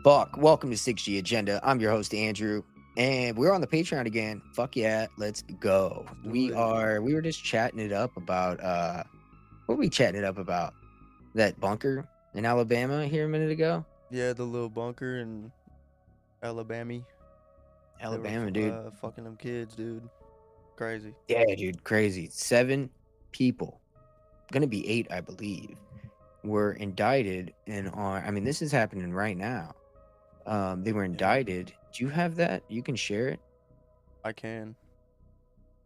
Fuck. Welcome to 6G Agenda. I'm your host, Andrew. And we're on the Patreon again. Fuck yeah, let's go. Let's do We it. are we were just chatting it up about what were we chatting it up about? That bunker in Alabama here a minute ago? Yeah, the little bunker in Alabama. They were Alabama, dude. fucking them kids, dude. Crazy. Yeah, dude, crazy. 7 people, gonna be 8, I believe, were indicted and are I mean, this is happening right now. They were Yeah, indicted. Do you have that? You can share it? I can.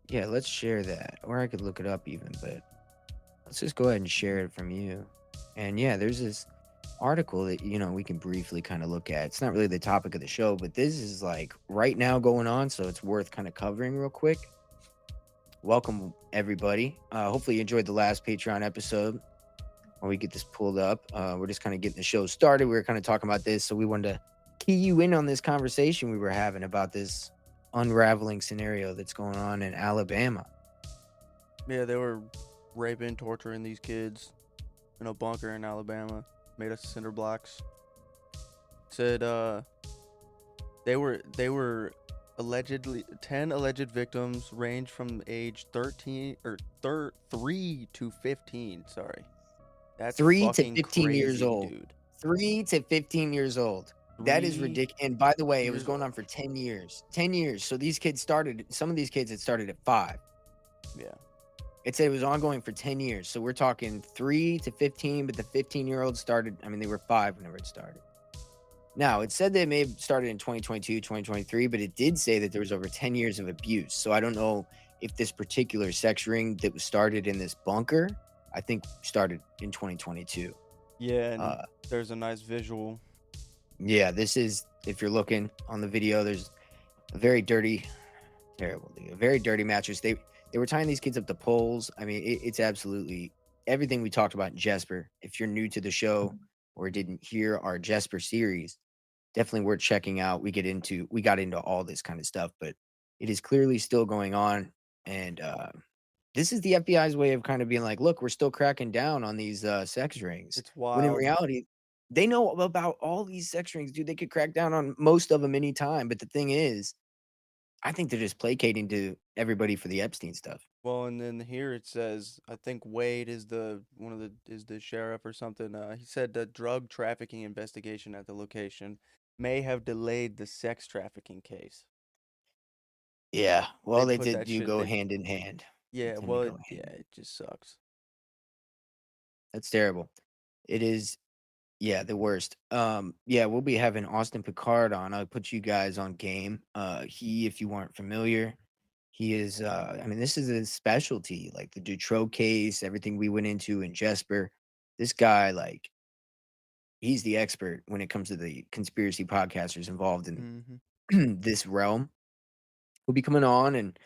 Yeah, let's share that. Or I could look it up even, but let's just go ahead and share it from you. And yeah, there's this article that, we can briefly kind of look at. It's not really the topic of the show, but this is like right now going on. So it's worth kind of covering real quick. Welcome, everybody. Hopefully, you enjoyed the last Patreon episode when we get this pulled up. We're just kind of getting the show started. We were kind of talking about this. So we wanted to key you in on this conversation we were having about this unraveling scenario that's going on in Alabama. Yeah, they were raping, torturing these kids in a bunker in Alabama, made us cinder blocks. Said they were allegedly 10 alleged victims range from age 13 or 3 to 15, sorry. That's 3 to fucking 15 years crazy, old. dude. 3 to 15 years old. That is 3 ridiculous. And by the way, it was years going old. on for 10 years. 10 years. So these kids started, some of these kids had started at 5. Yeah. It said it was ongoing for 10 years. So we're talking 3 to 15, but the 15-year-olds started, I mean, they were 5 whenever it started. Now, it said they may have started in 2022, 2023, but it did say that there was over 10 years of abuse. So I don't know if this particular sex ring that was started in this bunker, I think started in 2022. Yeah, and Uh, there's a nice visual. Yeah, this is, if you're looking on the video, there's a very dirty, terrible, a very dirty mattress. They were tying these kids up to poles. I mean, it's absolutely everything we talked about in Jesper. If you're new to the show or didn't hear our Jesper series, definitely worth checking out. We got into all this kind of stuff, but it is clearly still going on. And this is the FBI's way of kind of being like, look, we're still cracking down on these sex rings. It's When in wild. reality, they know about all these sex rings, dude. They could crack down on most of them anytime. But the thing is, I think they're just placating to everybody for the Epstein stuff. Well, and then here it says, I think Wade is the sheriff or something. He said the drug trafficking investigation at the location may have delayed the sex trafficking case. Yeah. They Well, they put that do shit. go hand in hand. They Yeah. tend to Well, go yeah, hand. it just sucks. That's terrible. It is. Yeah, the worst. Yeah, we'll be having Austin Picard on. I'll put you guys on game. He, if you weren't familiar, he is I mean, this is his specialty, like the Dutroux case, everything we went into in Jesper. This guy, like, he's the expert when it comes to the conspiracy podcasters involved in Mm-hmm. this realm. We'll be coming on and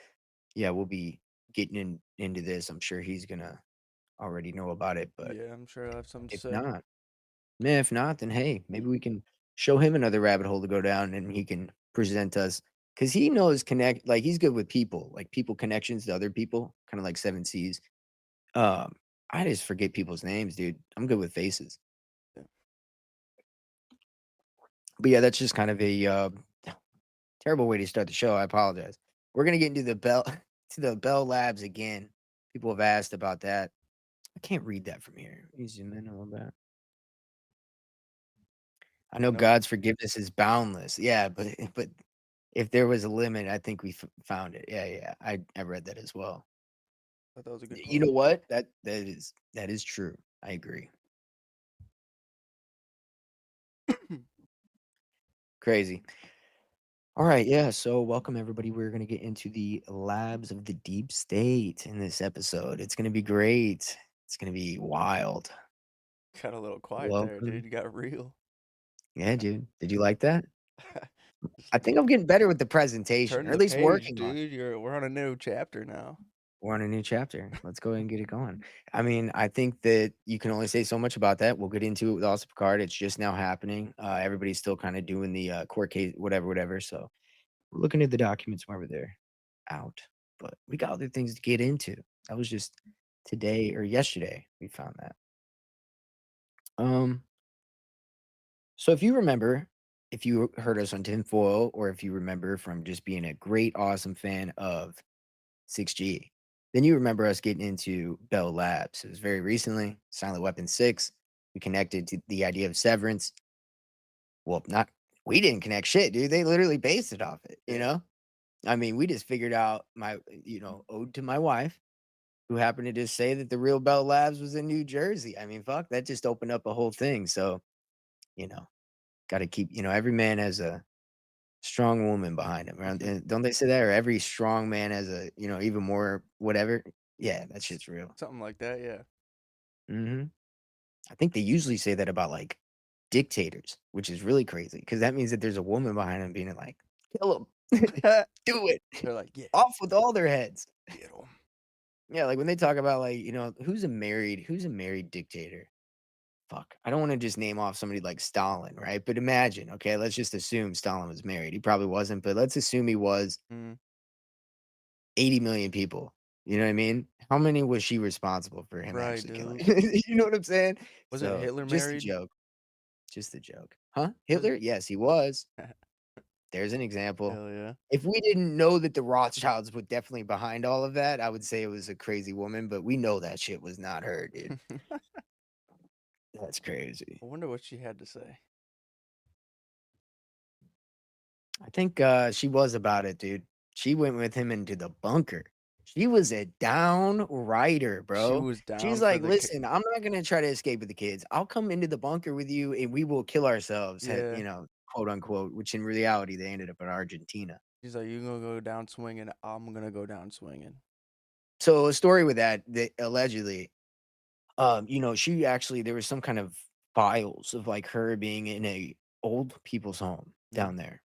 yeah, we'll be getting into this. I'm sure he's gonna already know about it, but Yeah, I'm sure I'll have something to if say. not, yeah, if not, then hey, maybe we can show him another rabbit hole to go down and he can present us because he knows like he's good with people, like people connections to other people, kind of like seven C's. Um, I just forget people's names, dude. I'm good with faces. Yeah. But yeah, that's just kind of a terrible way to start the show. I apologize. We're gonna get into the Bell to the Bell Labs again. People have asked about that. I can't read that from here. Let me zoom in a little bit. I know Nope. God's forgiveness is boundless. Yeah, but if there was a limit, I think we found it. Yeah, yeah. I read that as well. I thought that was a good You know quote. what? That is true. I agree. Crazy. All right, yeah. So welcome everybody. We're gonna get into the labs of the deep state in this episode. It's gonna be great. It's gonna be wild. Got a little quiet there, dude. Welcome. You got real. Yeah, dude. Did you like that? Just I think I'm getting better with the presentation, or turning at the least page, working on it. dude. We're on a new chapter now. We're on a new chapter. Let's go ahead and get it going. I mean, I think that you can only say so much about that. We'll get into it with Austin Picard. It's just now happening. Everybody's still kind of doing the court case, whatever. So we're looking at the documents whenever they're out. But we got other things to get into. That was just today or yesterday we found that. Um, so if you remember, if you heard us on tinfoil or if you remember from just being a great, awesome fan of 6G, then you remember us getting into Bell Labs. It was very recently, Silent Weapon 6. We connected to the idea of severance. Well, not we didn't connect shit, dude. They literally based it off it, you Yeah. know? I mean, we just figured out ode to my wife, who happened to just say that the real Bell Labs was in New Jersey. I mean, fuck, that just opened up a whole thing. So, you know, gotta keep, every man has a strong woman behind him, right? And don't they say that? Or every strong man has a, even more whatever. Yeah, that S- shit's real. Something like that, yeah. Hmm. I think they usually say that about like dictators, which is really crazy because that means that there's a woman behind him being like, kill him, do it, They're like, yeah, off with all their heads. get them. Yeah, like when they talk about like, who's a married dictator? Fuck, I don't want to just name off somebody like Stalin, right? But imagine, okay, let's just assume Stalin was married. He probably wasn't, but let's assume he was. Mm, 80 million people. You know what I mean? How many was she responsible for him right, actually killing? dude. You know what I'm saying? Wasn't So, Hitler just a married? joke. Just a joke. Huh? Was Hitler? Yes, he was. it? There's an example. Hell yeah. If we didn't know that the Rothschilds were definitely behind all of that, I would say it was a crazy woman, but we know that shit was not her, dude. I That's crazy. wonder what she had to say. I think, she was about it, dude. She went with him into the bunker. She was a downrighter, She bro. was She's down for like, the "Listen, I'm not gonna try to escape with the kids. I'll come into the bunker with you, and we will kill ourselves," yeah. quote unquote. Which in reality, they ended up in Argentina. She's like, you gonna go down swinging. I'm gonna go down swinging. So a story with that allegedly, she actually there was some kind of files of like her being in a old people's home Mm, down there.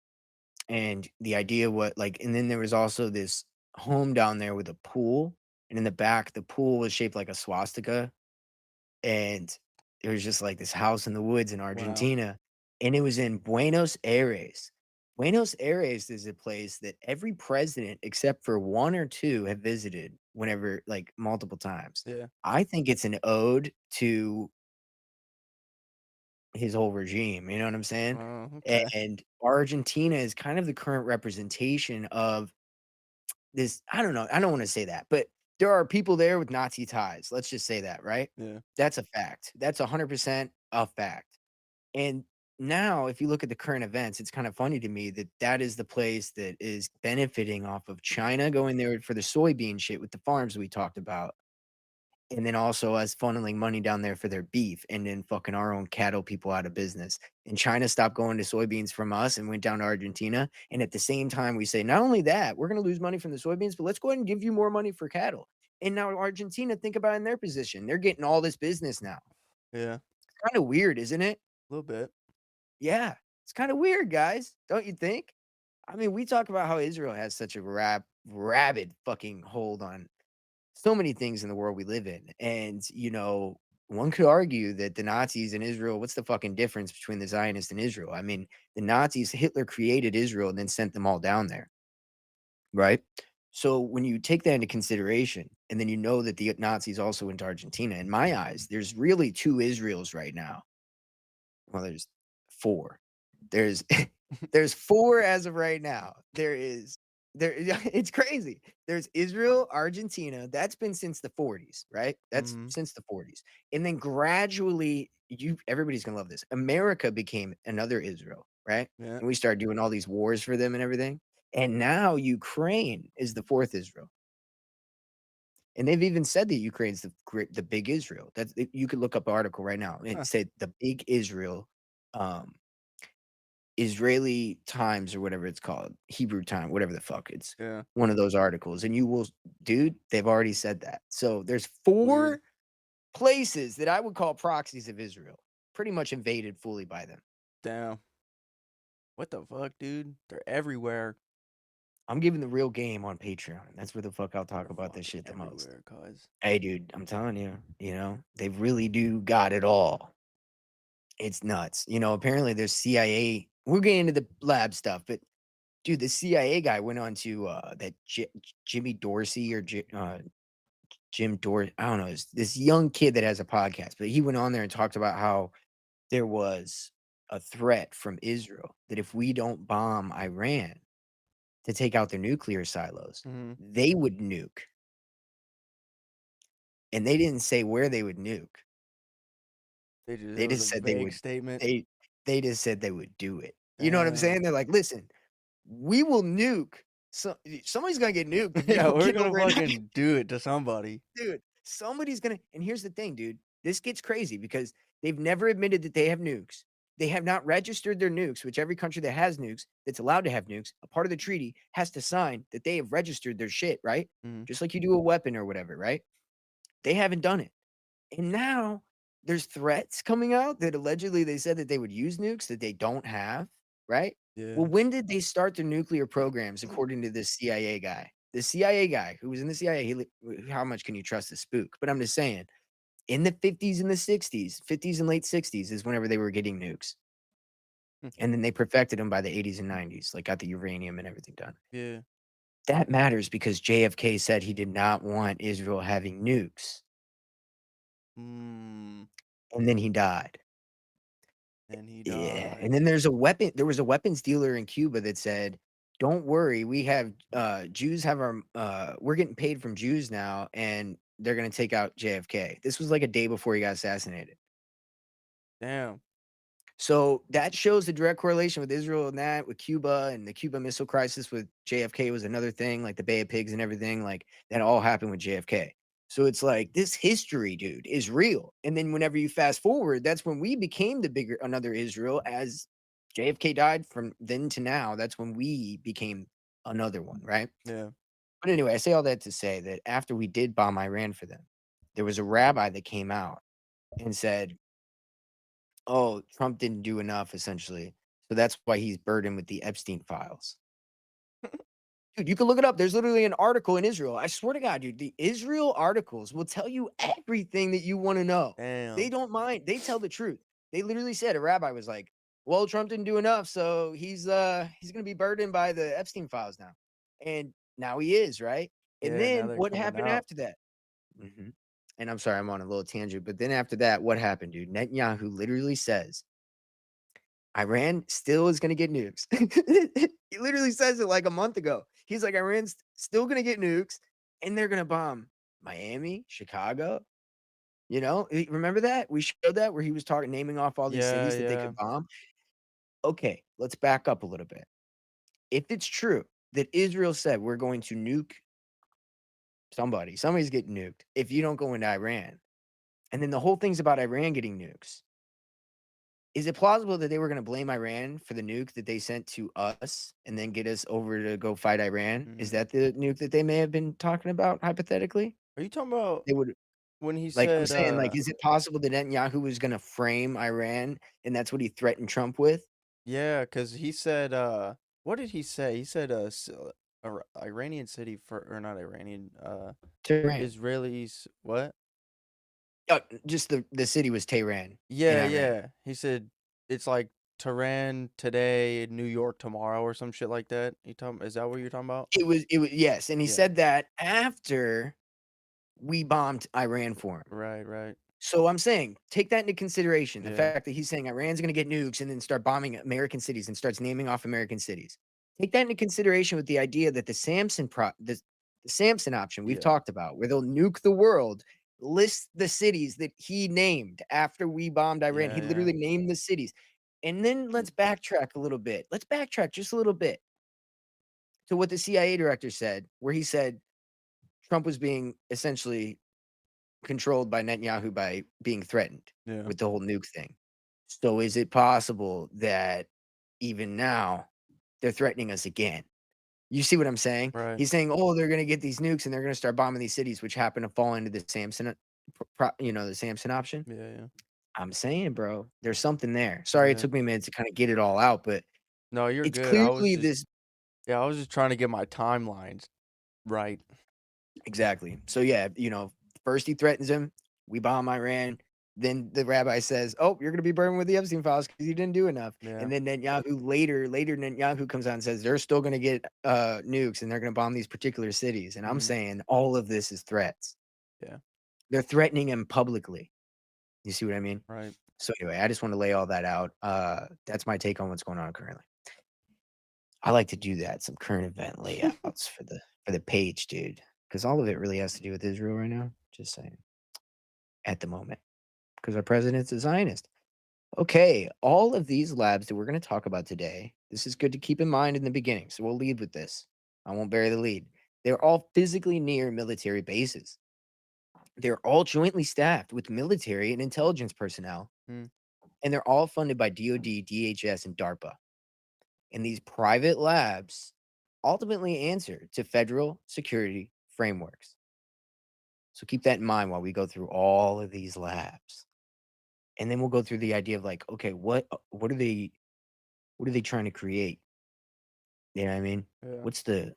And the idea what like and then there was also this home down there with a pool, and in the back, the pool was shaped like a swastika, and it was just like this house in the woods in wow. Argentina, and it was in Buenos Aires. Buenos Aires is a place that every president except for 1 or 2 have visited whenever like, multiple times. Yeah. I think it's an ode to his whole regime, you know what I'm saying? Okay. And Argentina is kind of the current representation of this I don't know, I don't wanna say that, but there are people there with Nazi ties, let's just say that, right? Yeah. That's a fact. That's 100% a fact. And now if you look at the current events, it's kind of funny to me that that is the place that is benefiting off of China going there for the soybean shit with the farms we talked about. And then also us funneling money down there for their beef and then fucking our own cattle people out of business. And China stopped going to soybeans from us and went down to Argentina. And at the same time, we say, not only that, we're going to lose money from the soybeans, but let's go ahead and give you more money for cattle. And now Argentina, think about in their position. They're getting all this business now. Yeah. It's kind of weird, isn't it? A little bit. Yeah. It's kind of weird, guys. Don't you think? I mean, we talk about how Israel has such a rabid fucking hold on so many things in the world we live in. And, one could argue that the Nazis and Israel, what's the fucking difference between the Zionists and Israel? I mean, the Nazis, Hitler created Israel and then sent them all down there, right? So when you take that into consideration, and then you know that the Nazis also went to Argentina, in my eyes, there's really two Israels right now. Well, there's 4. There's there's 4 as of right now. It's crazy. There's Israel, Argentina, that's been since the '40s, right? That's Mm-hmm. since the '40s. And then gradually, everybody's gonna love this. America became another Israel, right? Yeah. And we started doing all these wars for them and everything. And now Ukraine is the 4th Israel. And they've even said that Ukraine's the big Israel. You could look up an article right now. It Huh. said the big Israel, um, Israeli Times or whatever it's called, Hebrew Time, whatever the fuck. It's Yeah. one of those articles, and you will, dude. They've already said that. So there's Weird. 4 places that I would call proxies of Israel, pretty much invaded fully by them. Damn. What the fuck, dude? They're everywhere. I'm giving the real game on Patreon. That's where the fuck I'll talk They're about this fucking shit the most. everywhere, cuz. Hey, dude, I'm telling you, they really do got it all. It's nuts. Apparently there's CIA. We're getting into the lab stuff, but dude, the CIA guy went on to that Jimmy Dorsey or Jim Dorsey. I don't know. This young kid that has a podcast, but he went on there and talked about how there was a threat from Israel that if we don't bomb Iran to take out their nuclear silos, Mm-hmm. they would nuke. And they didn't say where they would nuke. It They was just a said they vague would statement. they they just said they would do it. You know what I'm Damn. saying? They're like, "Listen, we will nuke somebody's gonna get nuked if you Yeah, don't we're get gonna over it." fucking do it to somebody. Dude, somebody's gonna and here's the thing, dude. This gets crazy because they've never admitted that they have nukes. They have not registered their nukes, which every country that has nukes, that's allowed to have nukes, a part of the treaty has to sign that they have registered their shit, right? Mm-hmm. Just like you do a weapon or whatever, right? They haven't done it. And now there's threats coming out that allegedly they said that they would use nukes that they don't have, right? Yeah. Well, when did they start their nuclear programs according to this CIA guy? The CIA guy who was in the CIA, how much can you trust a spook? But I'm just saying, in the 50s and the 60s, 50s and late 60s is whenever they were getting nukes. And then they perfected them by the 80s and 90s, like got the uranium and everything done. Yeah. That matters because JFK said he did not want Israel having nukes. Mm. And then he died. And he Yeah, died. and then there was a weapons dealer in Cuba that said, "Don't worry, we have, Jews have our, we're getting paid from Jews now, and they're gonna take out JFK." This was like a day before he got assassinated. Damn. So, that shows the direct correlation with Israel and that, with Cuba and the Cuba Missile Crisis with JFK was another thing, like the Bay of Pigs and everything, like, that all happened with JFK. So, it's like, this history, dude, is real, and then whenever you fast forward, that's when we became the bigger another Israel as JFK died from then to now, that's when we became another one, right? Yeah. But anyway, I say all that to say that after we did bomb Iran for them, there was a rabbi that came out and said, "Oh, Trump didn't do enough, essentially. So that's why he's burdened with the Epstein files." Dude, you can look it up. There's literally an article in Israel. I swear to God, dude, the Israel articles will tell you everything that you want to know. They Damn. don't mind. They tell the truth. They literally said a rabbi was like, "Well, Trump didn't do enough, so he's going to be burdened by the Epstein files now." And now he is, right? And Yeah, now then they're what coming happened out. after that? Mhm. And I'm sorry, I'm on a little tangent, but then after that, what happened, dude? Netanyahu literally says Iran still is gonna get nukes. He literally says it like a month ago. He's like, "Iran's still gonna get nukes, and they're gonna bomb Miami, Chicago." Remember that? We showed that where he was talking naming off all these Yeah, cities that they yeah. could bomb? Okay, let's back up a little bit. If it's true that Israel said, "We're going to nuke somebody's getting nuked if you don't go into Iran," and then the whole thing's about Iran getting nukes. Is it plausible that they were gonna blame Iran for the nuke that they sent to us and then get us over to go fight Iran? Is Mhm. that the nuke that they may have been talking about hypothetically? Are you talking about They would when he like, I'm said, saying, like, is it possible that Netanyahu was gonna frame Iran and that's what he threatened Trump with? yeah, because he said, what did he say? He said, Iranian city for, or not Iranian, Tehran. Israelis, what? Just the city was Tehran in Yeah, Iran. yeah. He said it's like Tehran today, New York tomorrow, or some shit like that. Is that what you're talking about? It was yes, and he Yeah. said that after we bombed Iran for him. Right, right. So I'm saying, take that into consideration, the Yeah. fact that he's saying Iran's gonna get nukes and then start bombing American cities and starts naming off American cities. Take that into consideration with the idea that the Samson option we've Yeah. talked about, where they'll nuke the world, list the cities that he named after we bombed Iran. He Yeah, yeah. literally named the cities. And then let's backtrack a little bit. Let's backtrack just a little bit to what the CIA director said, where he said Trump was being essentially controlled by Netanyahu by being threatened Yeah. with the whole nuke thing. So is it possible that even now they're threatening us again? You see what I'm saying? Right. He's saying, "Oh, they're gonna get these nukes and they're gonna start bombing these cities," which happen to fall into the the Samson option. Yeah, yeah. I'm saying, bro, there's something there. Sorry, it Yeah. took me a minute to kind of get it all out, but No, you're it's good. I was clearly just this Yeah, I was just trying to get my timelines right. exactly. So yeah, first he threatens him, we bomb Iran. Then the rabbi says, "Oh, you're going to be burned with the Epstein files because you didn't do enough." Yeah. And then later Netanyahu comes out and says they're still going to get nukes and they're going to bomb these particular cities. And I'm Mhm. saying all of this is threats. Yeah. They're threatening him publicly. You see what I mean? Right. So anyway, I just want to lay all that out. That's my take on what's going on currently. I like to do that, some current event layouts for the page, dude, because all of it really has to do with Israel right now. Just saying, at the moment, because our president's a Zionist. Okay, all of these labs that we're going to talk about today, this is good to keep in mind in the beginning. So we'll lead with this. I won't bury the lead. They're all physically near military bases. They're all jointly staffed with military and intelligence personnel, Mm, and they're all funded by DoD, DHS, and DARPA. And these private labs ultimately answer to federal security frameworks. So keep that in mind while we go through all of these labs. And then we'll go through the idea of like, okay, what are they trying to create? You know what I mean? yeah. What's the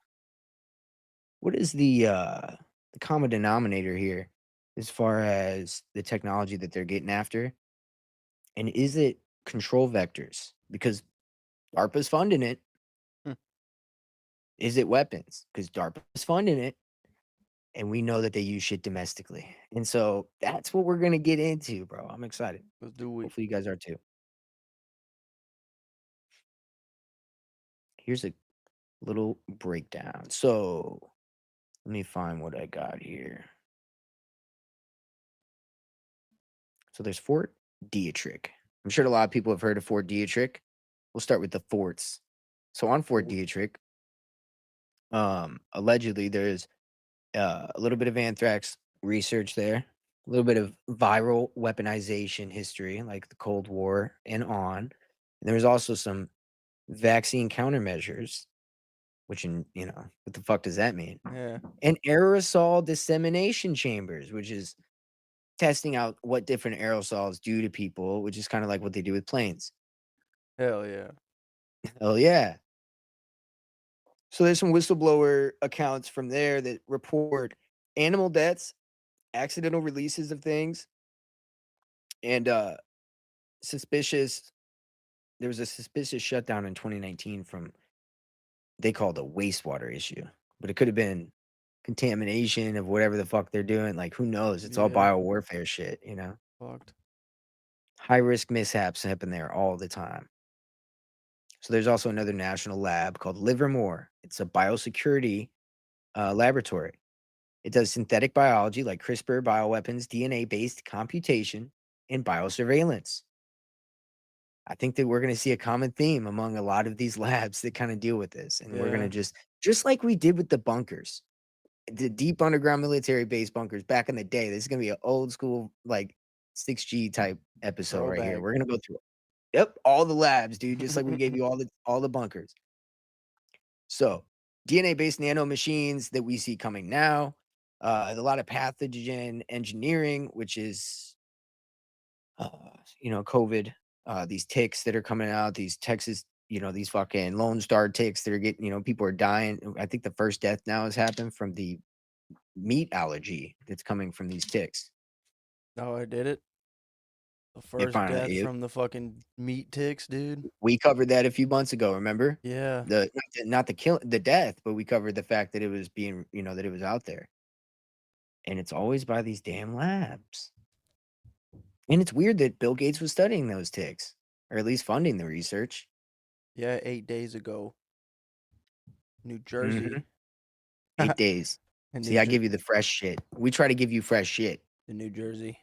what is the common denominator here as far as the technology that they're getting after? And is it control vectors? Because DARPA's funding it. Hmm. Is it weapons? Because DARPA's funding it. And we know that they use shit domestically. And so that's what we're gonna get into, bro. I'm excited. Let's do it. Hopefully you guys are too. Here's a little breakdown. So let me find what I got here. So there's Fort Detrick. I'm sure a lot of people have heard of Fort Detrick. We'll start with the forts. So on Fort Detrick, allegedly there's a little bit of anthrax research there, a little bit of viral weaponization history, like the Cold War and on. And there was also some vaccine countermeasures, which what the fuck does that mean? Yeah. And aerosol dissemination chambers, which is testing out what different aerosols do to people, which is kind of like what they do with planes. Hell yeah. Oh yeah. So there's some whistleblower accounts from there that report animal deaths, accidental releases of things, and suspicious there was a suspicious shutdown in 2019 from they called a wastewater issue, but it could have been contamination of whatever the fuck they're doing. Like, who knows? It's all Yeah. biowarfare shit, you know? Fucked. High risk mishaps happen there all the time. So there's also another national lab called Livermore. It's a biosecurity laboratory. It does synthetic biology like CRISPR, bioweapons, DNA based computation, and biosurveillance. I think that we're going to see a common theme among a lot of these labs that kind of deal with this. And we're going to Yeah. just like we did with the bunkers, the deep underground military base bunkers back in the day. This is going to be an old school, like 6G type episode right here. Throwback. We're going to go through, yep, all the labs, dude, just like we gave you all the bunkers. So, DNA-based nano machines that we see coming now, a lot of pathogen engineering, which is, uh, COVID, these ticks that are coming out, these Texas, these fucking Lone Star ticks that are getting, people are dying. I think the first death now has happened from the meat allergy that's coming from these ticks. Oh, I did it. The They first finally, death from the fucking meat ticks, dude. we covered that a few months ago. Remember Yeah. not the kill, the death, but we covered the fact that it was being, that it was out there. And it's always by these damn labs. And it's weird that Bill Gates was studying those ticks, or at least funding the research. Yeah, 8 days ago. New Mhm. Jersey. 8 days. In See, I give you the fresh shit. We try to give you fresh shit. the New Jersey.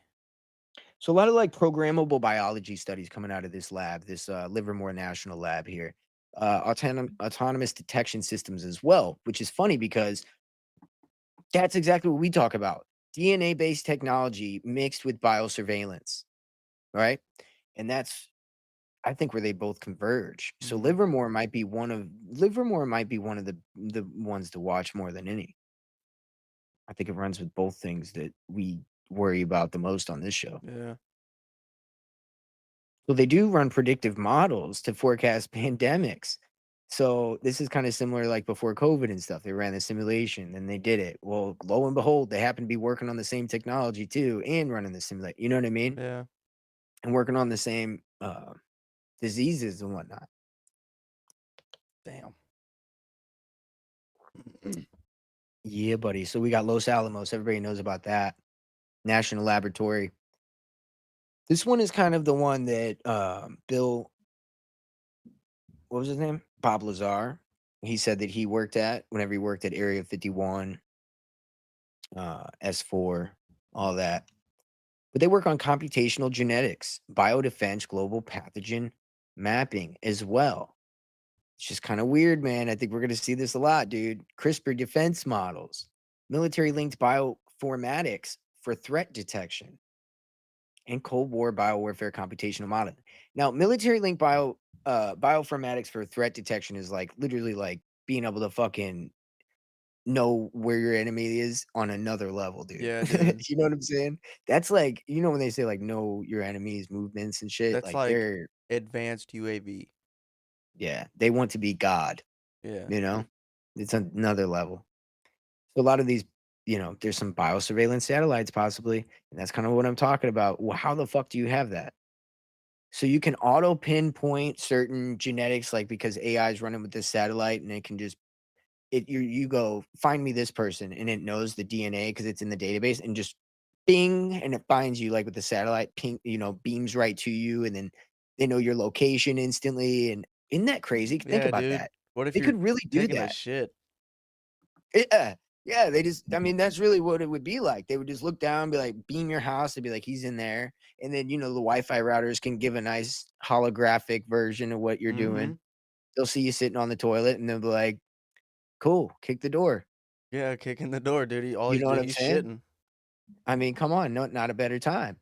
So a lot of, like, programmable biology studies coming out of this lab, this, Livermore National Lab here. Autonomous detection systems as well, which is funny because that's exactly what we talk about. DNA-based technology mixed with biosurveillance, right? And that's I think where they both converge. So Mm, Livermore might be one of the ones to watch more than any. I think it runs with both things that we worry about the most on this show. yeah. So they do run predictive models to forecast pandemics. So this is kind of similar like before COVID and stuff. They ran the simulation and they did it. Well, lo and behold, they happen to be working on the same technology too and running the simulation. You know what I mean? Yeah. And working on the same diseases and whatnot. Damn. Yeah, buddy. So we got Los Alamos. Everybody knows about that. National Laboratory. This one is kind of the one that Bill, what was his name? Bob Lazar. He said that he worked at whenever he worked at Area 51, S4, all that. But they work on computational genetics, biodefense, global pathogen mapping as well. It's just kind of weird, man. I think we're going to see this a lot, dude. CRISPR defense models, military linked bioinformatics for threat detection, and Cold War biowarfare computational modeling. Now, military linked bioinformatics for threat detection is like literally like being able to fucking know where your enemy is on another level, dude. Yeah, dude. You know what I'm saying? That's like, you know, when they say like know your enemy's movements and shit, That's like like they're, advanced UAV. yeah, they want to be God, Yeah. you know? It's another level. So a lot of these, you know, there's some biosurveillance satellites possibly, and that's kind of what I'm talking about. Well, how the fuck do you have that? So you can auto pinpoint certain genetics, like because AI is running with this satellite, and it can just you go find me this person, and it knows the DNA because it's in the database, and just bing, and it finds you like with the satellite ping, you know, beams right to you, and then they know your location instantly. And isn't that crazy? Think Yeah, about dude. that. What if They you're could really do taking a that. shit? Yeah. Yeah, they just I mean, that's really what it would be like. They would just look down, be like, beam your house, they'd be like, "He's in there." And then, you know, the Wi-Fi routers can give a nice holographic version of what you're doing. Mhm. They'll see you sitting on the toilet, and they'll be like, "Cool, kick the door." Yeah, kicking the door, dude. All You he's know what doing, I'm he's saying? shitting. I mean, come on, not a better time,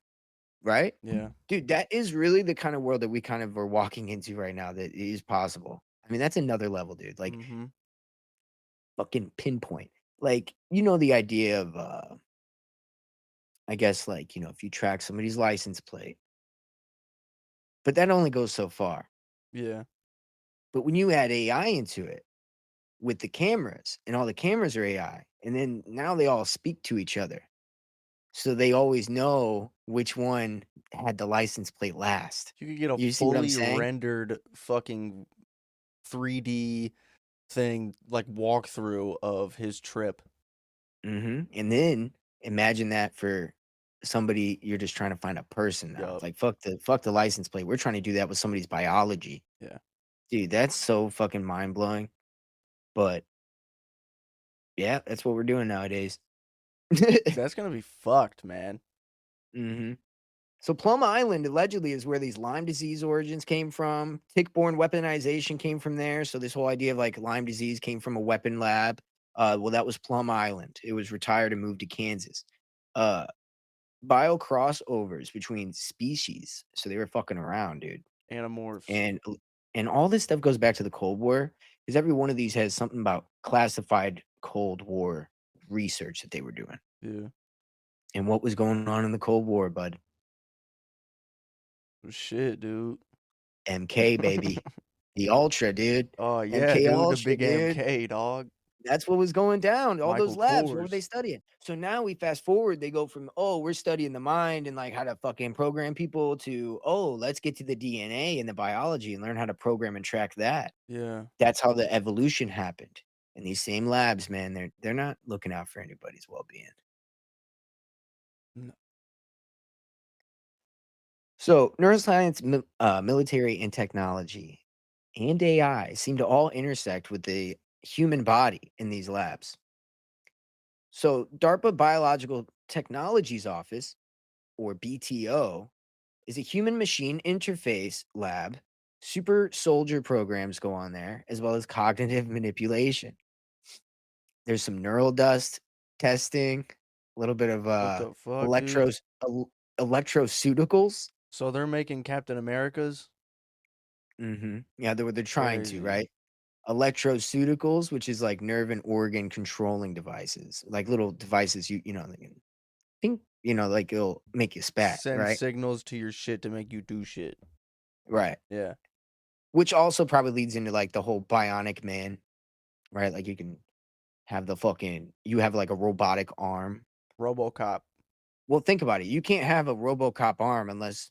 right? Yeah. Dude, that is really the kind of world that we kind of are walking into right now that is possible. I mean, that's another level, dude. Like, Mhm. fucking pinpoint. Like, you know, the idea of, I guess, like, you know, if you track somebody's license plate, but that only goes so far. Yeah. But when you add AI into it with the cameras, and all the cameras are AI, and then now they all speak to each other. So they always know which one had the license plate last. You could get a You see what I'm fully saying? rendered fucking 3D thing, like walkthrough of his trip. Mhm, and then imagine that for somebody you're just trying to find a person now. Yup. Like, fuck the license plate. We're trying to do that with somebody's biology. Yeah. Dude, that's so fucking mind-blowing, but yeah, that's what we're doing nowadays. That's gonna be fucked, man. Mhm. So Plum Island allegedly is where these Lyme disease origins came from. Tick-borne weaponization came from there. So this whole idea of like Lyme disease came from a weapon lab. Well, that was Plum Island. It was retired and moved to Kansas. Uh, bio crossovers between species. So they were fucking around, dude. Animorphs. And and all this stuff goes back to the Cold War because every one of these has something about classified Cold War research that they were doing. Yeah. And what was going on in the Cold War, bud? Shit, dude. MK, baby. The Ultra, dude. Oh yeah, MK dude. The Ultra, big dude. MK dog. That's what was going down. All Michael those labs, what were they Kors. studying? So now we fast forward, they go from, oh, we're studying the mind and like how to fucking program people to, oh, let's get to the DNA and the biology and learn how to program and track that. Yeah. That's how the evolution happened. And these same labs, man, they're not looking out for anybody's well-being. N- So neuroscience, military and technology, and AI seem to all intersect with the human body in these labs. So, DARPA Biological Technologies Office, or BTO, is a human machine interface lab. Super soldier programs go on there, as well as cognitive manipulation. There's some neural dust testing, a little bit of What the fuck, dude? electros, electroceuticals. So they're making Captain America's? Yeah, they're trying to, Crazy. right? Electroceuticals, which is like nerve and organ controlling devices, like little devices you know, they can think, you know, like it'll make you spat, Send right? signals to your shit to make you do shit. Right. Yeah. Which also probably leads into like the whole bionic man, right? Like you can have the fucking you have like a robotic arm. RoboCop. Well, think about it. You can't have a RoboCop arm unless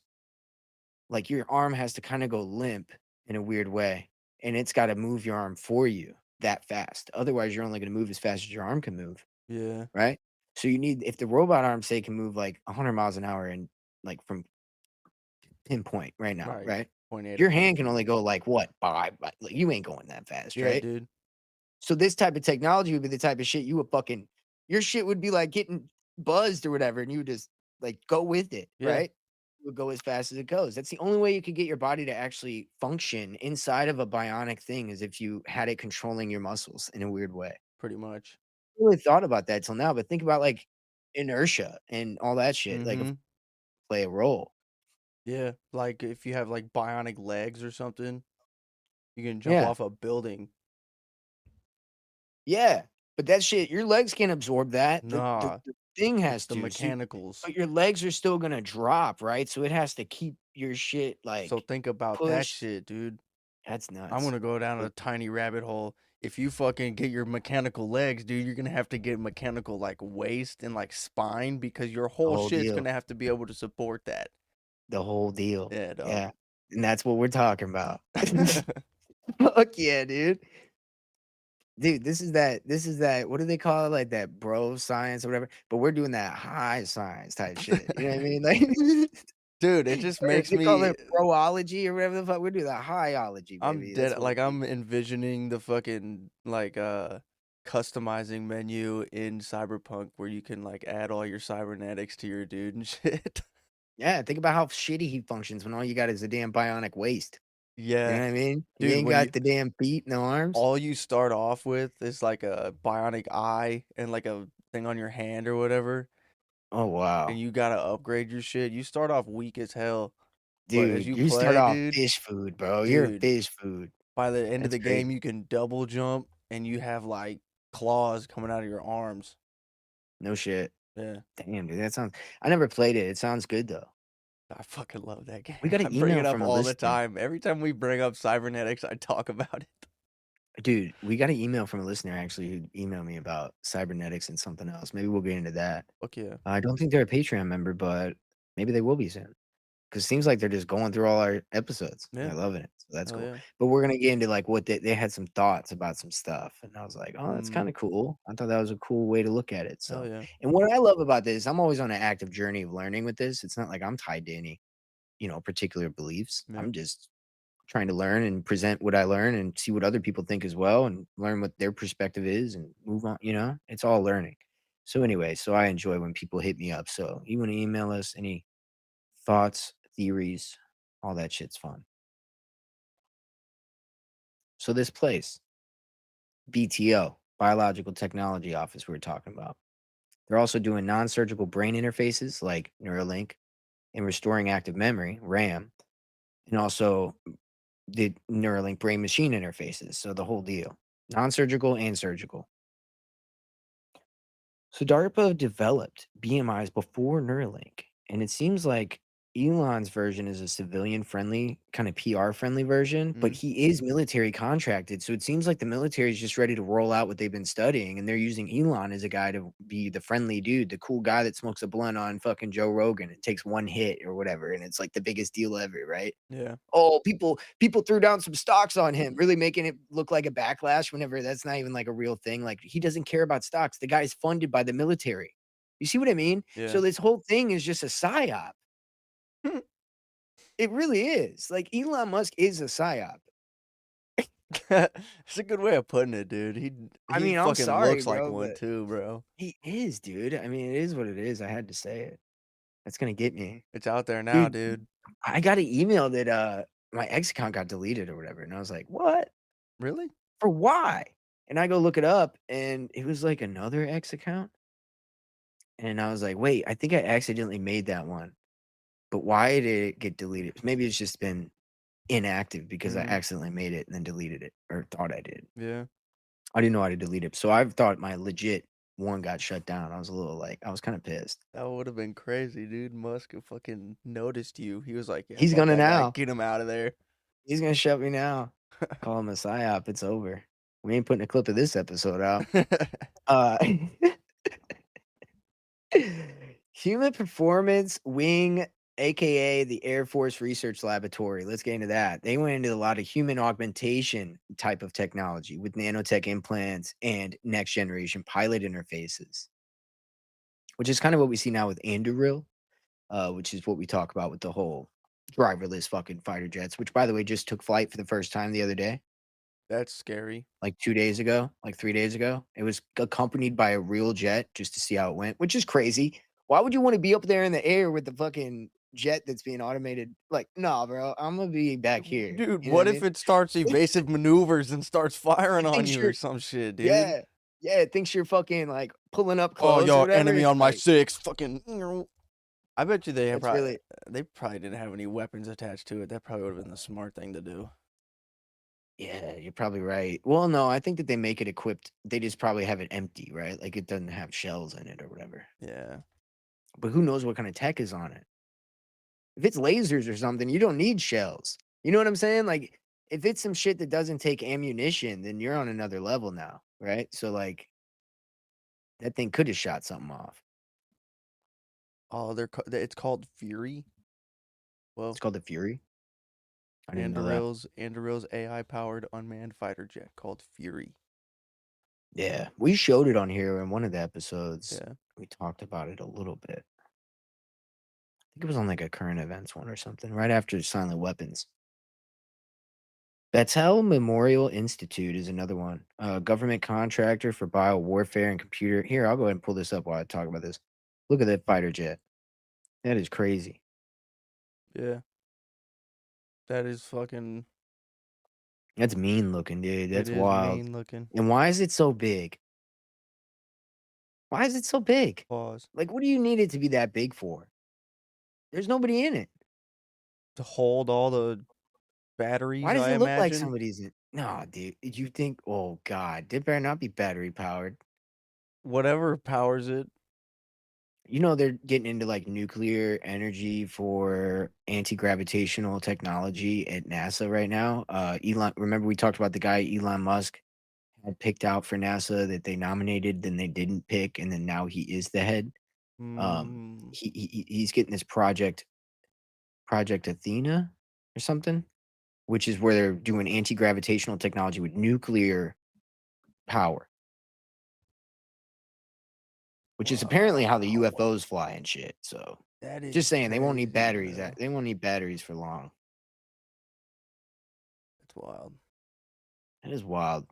like your arm has to kind of go limp in a weird way, and it's got to move your arm for you that fast. Otherwise, you're only going to move as fast as your arm can move, Yeah. right? So you need if the robot arm say can move like 100 miles an hour and like from pinpoint right now, Right. right? Point A to Your point hand can B. only go like what? Like you ain't going that fast, Yeah, right? dude. So this type of technology would be the type of shit you would fucking your shit would be like getting buzzed or whatever, and you would just like go with it, Yeah, right? It would go as fast as it goes. That's the only way you could get your body to actually function inside of a bionic thing is if you had it controlling your muscles in a weird way. pretty much. Really thought about that till now, but think about like inertia and all that shit, like if Mhm. play a role. Yeah, like if you have like bionic legs or something, you can jump Yeah. off a building. Yeah. But that shit, your legs can't absorb that. The Nah, the thing it's has the to. So mechanicals. but your legs are still gonna drop, right? So it has to keep your shit So like think about that pushed. shit, dude. That's I'm nuts. gonna go down But a tiny rabbit hole. If you fucking get your mechanical legs, dude, you're gonna have to get mechanical like waist and like spine because your the whole whole shit's deal. gonna have to be able to support that. The whole deal. Yeah, dog. Yeah. And that's what we're talking about. Fuck yeah, dude. Dude, this is that what do they call it? Like that bro science or whatever, but we're doing that high science type shit, you know what I mean? Like Dude, it just or makes they call me it broology or whatever the fuck, we're doing that highology, I'm baby, that's dead what we're like doing. I'm envisioning the fucking like customizing menu in Cyberpunk where you can like add all your cybernetics to your dude and shit. Yeah, think about how shitty he functions when all you got is a damn bionic waist, you know Yeah. what I mean? You Dude, ain't when you got the damn feet and the arms. all you start off with is like a bionic eye and like a thing on your hand or whatever, Oh, and wow. you gotta upgrade your shit. You start off weak as hell, but as Dude, you you start play, off dude, fish food, bro, you're dude, fish food. by the end of That's the game, crazy. you can double jump and you have like claws coming out of your arms. No shit. Yeah. Damn, dude, that sounds I never played it, it sounds good, though. I fucking love that We game. got I an bring email it up from a all the listener. time. Every time we bring up cybernetics, I talk about it. Dude, we got an email from a listener actually who emailed me about cybernetics and something else. Maybe we'll get into that. Fuck yeah. I don't think they're a Patreon member, but maybe they will be soon. Because it seems like they're just going through all our episodes and Yeah. they're loving it. So that's Hell cool. yeah. But we're gonna get into like what they had some thoughts about some stuff. And I was like, oh, that's kind Mm. of cool. I thought that was a cool way to look at it. Hell So yeah. and what I love about this, I'm always on an active journey of learning with this. It's not like I'm tied to any, particular beliefs. Yeah. I'm just trying to learn and present what I learn and see what other people think as well and learn what their perspective is and move on. It's all learning. So anyway, so I enjoy when people hit me up. So you want to email us any thoughts, theories, all that shit's fun. So this place, BTO, Biological Technology Office we were talking about. They're also doing non-surgical brain interfaces like Neuralink and restoring active memory, RAM, and also the Neuralink brain machine interfaces. So the whole deal. Non-surgical and surgical. So DARPA developed BMIs before Neuralink, and it seems like Elon's version is a civilian-friendly, kind of PR-friendly version, but Mm. he is military contracted. So it seems like the military is just ready to roll out what they've been studying, and they're using Elon as a guy to be the friendly dude, the cool guy that smokes a blunt on fucking Joe Rogan and takes one hit or whatever, and it's like the biggest deal ever, right? Yeah. Oh, people threw down some stocks on him, really making it look like a backlash whenever that's not even like a real thing. Like he doesn't care about stocks. The guy's funded by the military. You see what I mean? Yeah. So this whole thing is just a psyop. It really is. Like Elon Musk is a psyop. It's a good way of putting it, dude. He I he mean, I'm fucking sorry, looks like bro, one but too, bro. he is, dude. I mean, it is what it is. I had to say it. That's gonna get me. It's out there now, Dude, dude. I got an email that my ex account got deleted or whatever. And I was like, what? Really? For why? And I go look it up and it was like another X account. And I was like, wait, I think I accidentally made that one. But why did it get deleted? Maybe it's just been inactive because I Mm. accidentally made it and then deleted it or thought I did. Yeah. I didn't know how to delete it. So I've thought my legit one got shut down. I was a little like, I was kind of pissed. That would have been crazy, dude. Musk fucking noticed you. He was like, "Yeah, He's fuck gonna that guy. now. Get him out of there." He's gonna shut me now. Call him a psyop. It's over. We ain't putting a clip of this episode out. Uh Human Performance Wing, aka the Air Force Research Laboratory. Let's get into that. They went into a lot of human augmentation type of technology with nanotech implants and next generation pilot interfaces, which is kind of what we see now with Anduril, which is what we talk about with the whole. driverless fucking fighter jets, which by the way just took flight for the first time the other day, That's scary. like 2 days ago, like 3 days ago. It was accompanied by a real jet just to see how it went, which is crazy. Why would you wanna be up there in the air with the fucking jet that's being automated? Like, "Nah, bro, Imma be back here." Dude, You know what I what if mean? it starts evasive maneuvers and starts firing It on thinks you or you're some shit, dude? yeah, yeah, it thinks you're fucking, like, pulling up Oh, close or yo, whatever. enemy It's on my like, 6, fucking I bet you that's really they probably didn't have any weapons attached to it. That probably would've been the smart thing to do. yeah, you're probably right. Well, no, I think that they make it equipped they just probably have it empty, right? Like, it doesn't have shells in it or whatever. Yeah. But who knows what kinda tech is on it? If it's lasers or something, you don't need shells. You know what I'm saying? Like, if it's some shit that doesn't take ammunition, then you're on another level now, right? So, like, that thing could have shot something off. Oh, it's called Fury? It's Well, called the Fury? I didn't know that. Andurill's AI-powered unmanned fighter jet called Fury. Yeah, we showed it on here in one of the episodes. Yeah. We talked about it a little bit. I think it was on, like, a current events one or something, right after Silent Weapons. Battelle Memorial Institute is another one. Government contractor for biowarfare and computer here, I'll go ahead and pull this up while I talk about this. Look at that fighter jet. That is crazy. Yeah. That is fucking That's mean looking, dude. it That's is wild. mean looking. And why is it so big? Why is it so big? Pause. Like, what do you need it to be that big for? There's nobody in it. To hold all the Why batteries, does I it look like imagine? somebody's in No, dude. You think oh god, it better not be battery powered. Whatever powers it. You know they're getting into like nuclear energy for anti-gravitational technology at NASA right now. Elon, remember we talked about the guy Elon Musk had picked out for NASA that they nominated, then they didn't pick, and then now he is the head. Mm. He's getting this Project Athena or something, which is where they're doing anti-gravitational technology with nuclear power, which is apparently how the Wow. UFOs fly and shit. So That just is saying they won't need crazy, batteries. bro. They won't need batteries for long. That's wild. That is wild.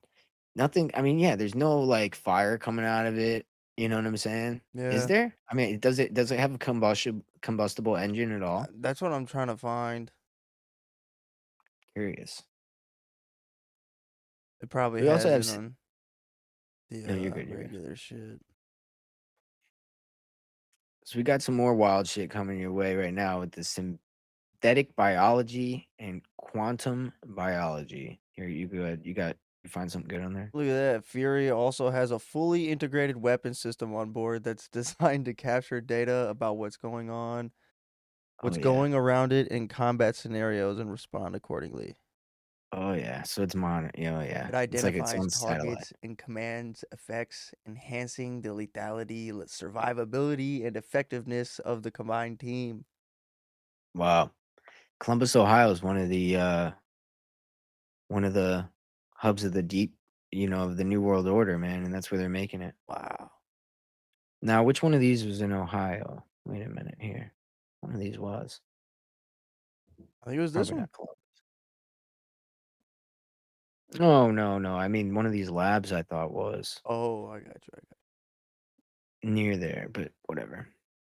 Nothing. I mean, yeah, there's no like fire coming out of it. You know what I'm saying? Is Yeah. there? I mean, does it have a combustible engine at all? That's what I'm trying to find. Curious. It probably We also has have. it on the No, you're good. You're good. regular shit. So we got some more wild shit coming your way right now with the synthetic biology and quantum biology. Here, you good? You find something good on there? Look at that. Fury also has a fully integrated weapon system on board that's designed to capture data about Oh what's yeah. going around it in combat scenarios and respond accordingly. Oh yeah. So it's oh yeah. It It's like its identifies own satellite. targets and commands effects, enhancing the lethality, survivability, and effectiveness of the combined team. Wow. Columbus, Ohio is one of the hubs of the deep, of the New World Order, man, and that's where they're making it. Wow. Now, which one of these was in Ohio? Wait a minute here. One of these was. I think it was this Probably one. not Columbus. No, no, no. I mean, one of these labs I thought was Oh, I got you. near there, but whatever.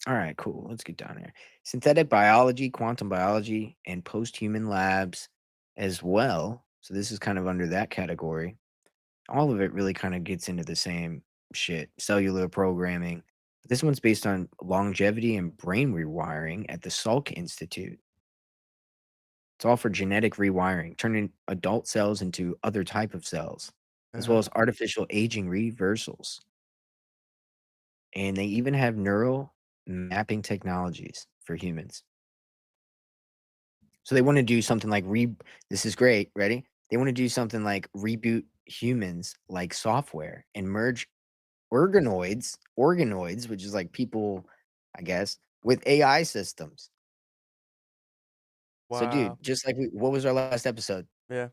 All right, cool. Let's get down here. Synthetic biology, quantum biology, and post-human labs as well. So this is kind of under that category. All of it really kind of gets into the same shit. Cellular programming. This one's based on longevity and brain rewiring at the Salk Institute. It's all for genetic rewiring, turning adult cells into other type of cells, as well Yeah. as artificial aging reversals. And they even have neural mapping technologies for humans. So they want to do something like this is great, ready? They want to do something like reboot humans like software and merge organoids, which is like people, I guess, with AI systems. So dude, Wow. just like what was our last episode? Yeah.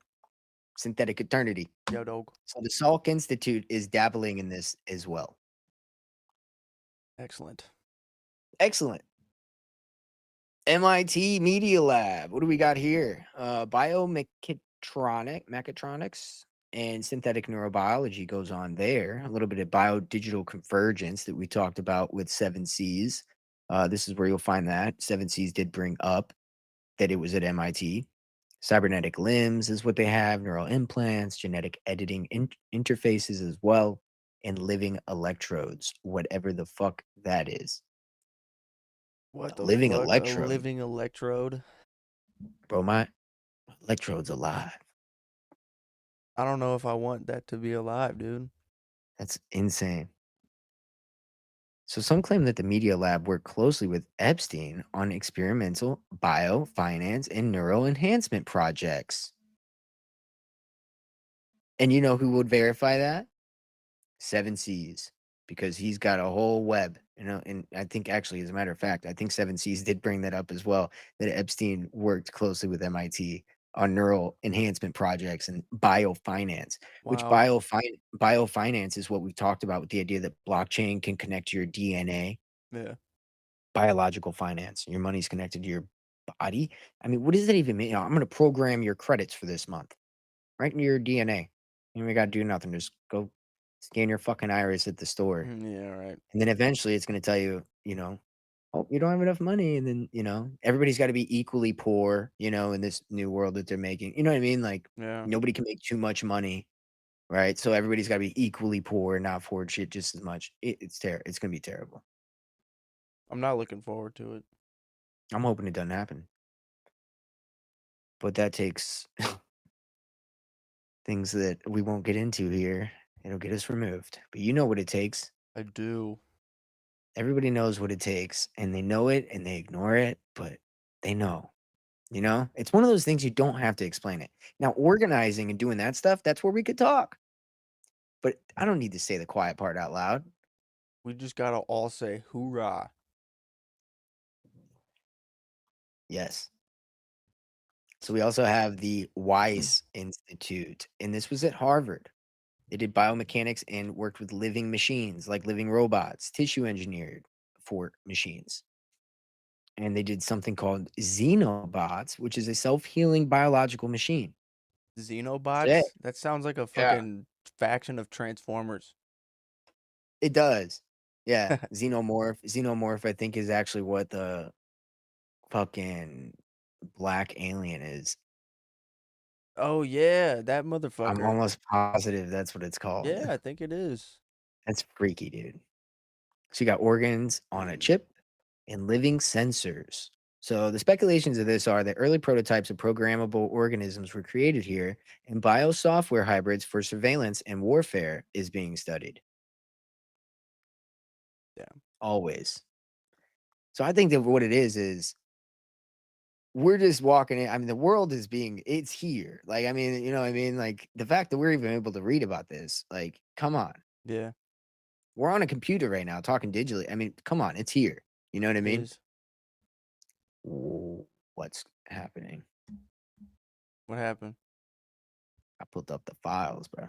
Synthetic eternity. Yo, dog. So the Salk Institute is dabbling in this as well. Excellent. Excellent. MIT Media Lab. What do we got here? Mechatronics and synthetic neurobiology goes on there. A little bit of biodigital convergence that we talked about with Seven C's. This is where you'll find that. Seven C's did bring up that it was at MIT. Cybernetic limbs is what they have, neural implants, genetic editing interfaces as well, and living electrodes, whatever the fuck that is. What A the living fuck? A electrode. living electrode? Bro, my electrode's alive. I don't know if I want that to be alive, dude. That's insane. So some claim that the Media Lab worked closely with Epstein on experimental biofinance and neural enhancement projects. And you know who would verify that? Seven C's, because he's got a whole web, and I think actually, as a matter of fact, I think Seven C's did bring that up as well, that Epstein worked closely with MIT on neural enhancement projects and biofinance, which Wow. biofinance is what we talked about with the idea that blockchain can connect to your DNA, Yeah. biological finance. Your money's connected to your body. I mean, what does that even mean? I'm going to program your credits for this month right into your DNA. You ain't gotta do nothing. Just go scan your fucking iris at the store. Yeah, right. And then eventually it's gonna tell you, oh, you don't have enough money. And then, everybody's gotta be equally poor, in this new world that they're making. You know what I mean? Like Yeah. nobody can make too much money, right? So everybody's gotta be equally poor and not afford shit just as much. It's gonna be terrible. I'm not looking forward to it. I'm hoping it doesn't happen. But that takes things that we won't get into here. It'll get us removed. But you know what it takes. I do. Everybody knows what it takes, and they know it, and they ignore it, but they know, It's one of those things you don't have to explain it. Now, organizing and doing that stuff, that's where we could talk, but I don't need to say the quiet part out loud. We just gotta all say hoorah. Yes. So we also have the Weiss Institute, and this was at Harvard. They did biomechanics and worked with living machines, like living robots, tissue engineered for machines. And they did something called Xenobots, which is a self-healing biological machine. Say Xenobots? That sounds like a yeah, fucking faction of Transformers. it does. Yeah, xenomorph. Xenomorph, I think, is actually what the fucking black alien is. Oh yeah, that I'm motherfucker. almost positive that's what it's called. Yeah, I think it is. That's freaky, dude. So you got organs on a chip and living sensors. So the speculations of this are that early prototypes of programmable organisms were created here, and biosoftware hybrids for surveillance and warfare is being studied. Yeah. Always. So I think that what it is we're just walking in. I mean, the world is it's here. Like, I mean, you know what I mean? Like, the fact that we're even able to read about this, like, come on. Yeah, We're on a computer right now talking digitally. I mean, come on, it's here. You know what I it mean? is. What's happening? What happened? I pulled up the files, bro.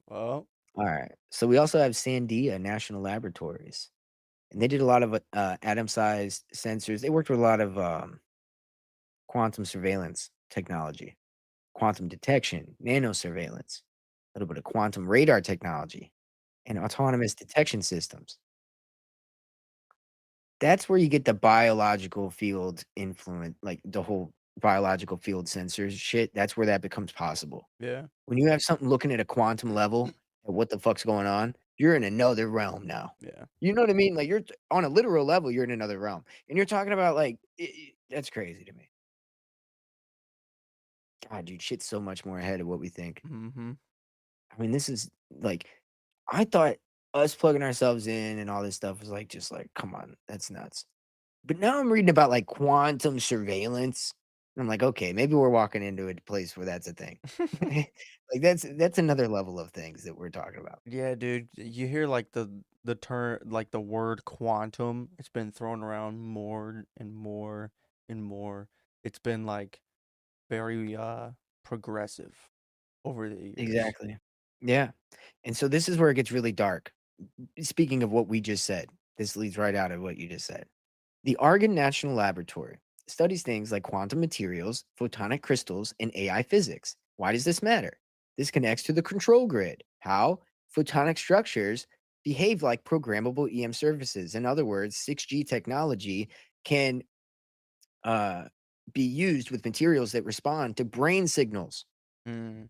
Well, All right. So we also have Sandia National Laboratories, and they did a lot of atom-sized sensors. They worked with a lot of quantum surveillance technology, quantum detection, nano surveillance, a little bit of quantum radar technology, and autonomous detection systems. That's where you get the biological field influence, like the whole biological field sensors shit. That's where that becomes possible. yeah, When you have something looking at a quantum level at what the fuck's going on, you're in another realm now. yeah. You know what I mean? Like on a literal level, you're in another realm, and you're talking about like that's crazy to me. God, dude, shit's so much more ahead of what we think. Mm-hmm. I mean, this is like, I thought us plugging ourselves in and all this stuff was like, just like, come on, that's nuts. But now I'm reading about like quantum surveillance. And I'm like, okay, maybe we're walking into a place where that's a thing. Like that's another level of things that we're talking about. Yeah, dude. You hear like the term, like the word quantum. It's been thrown around more and more and more. It's been like very progressive over the years. Exactly. Yeah. And so this is where it gets really dark. Speaking of what we just said, this leads right out of what you just said. The Argonne National Laboratory studies things like quantum materials, photonic crystals, and AI physics. Why does this matter? This connects to the control grid. How? Photonic structures behave like programmable EM services. In other words, 6G technology can uh, be used with materials that respond to brain signals. Mm,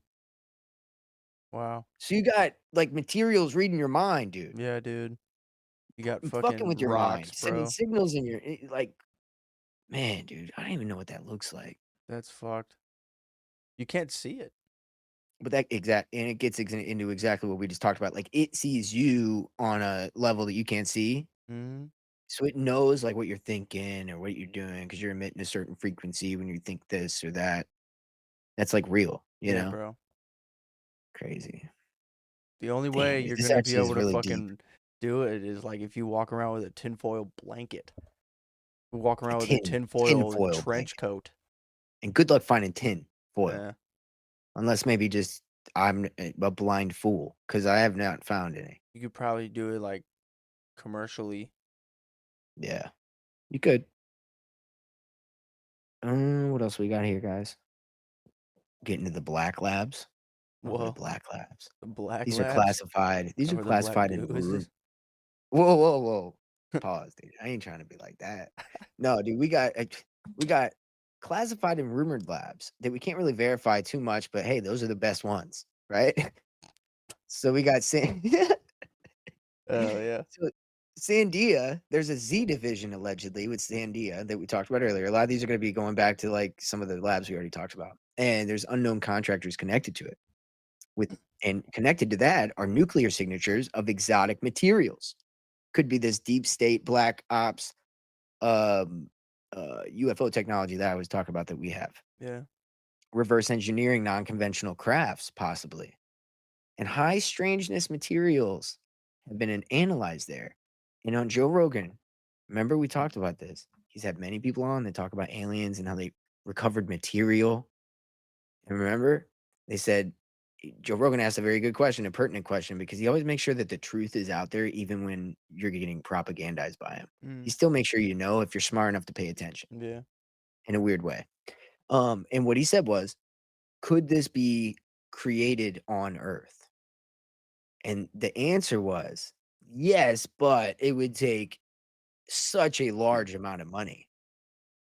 wow. So you got like materials reading your mind, dude, Yeah, dude. You got fucking fucking with your mind, rocks, sending bro. signals in your like, man, dude, I don't even know what that looks like. That's fucked. You can't see it. But that exact and it gets into exactly what we just talked about. Like it sees you on a level that you can't see. Mhm. So it knows like what you're thinking or what you're doing because you're emitting a certain frequency when you think this or that. That's like real, you Yeah, know? bro. Crazy. The only way Damn, dude, you're this gonna be actually able is to really deep. fucking do it is like if you walk around with a tinfoil blanket. Walk A around with a tinfoil tin-foil trench blanket. coat. And good luck finding tin foil. Yeah. Unless maybe just I'm a blind fool because I have not found any. You could probably do it like commercially. Yeah, you could. What else we got here, guys? Get into the black labs. What were the Whoa. black labs? The black These are labs? classified. These are Or the black classified in goo is room. this? Whoa, whoa, whoa! Pause, dude. I ain't trying to be like that. No, dude. We got classified and rumored labs that we can't really verify too much, but hey, those are the best ones, right? So we got San. Oh yeah. So Sandia, there's a Z division allegedly with Sandia that we talked about earlier. A lot of these are going to be going back to like some of the labs we already talked about, and there's unknown contractors connected to it. With and connected to that are nuclear signatures of exotic materials. Could be this deep state black ops um UFO technology that I was talking about that we have. Yeah. Reverse engineering non-conventional crafts, possibly. And high strangeness materials have been analyzed there. And on Joe Rogan, remember we talked about this. He's had many people on that talk about aliens and how they recovered material. And remember, they said Joe Rogan asked a very good question, a pertinent question, because he always makes sure that the truth is out there, even when you're getting propagandized by him. He Mm. still makes sure you know if you're smart enough to pay attention Yeah. in a weird way. And what he said was, could this be created on Earth? And the answer was, yes, but it would take such a large amount of money.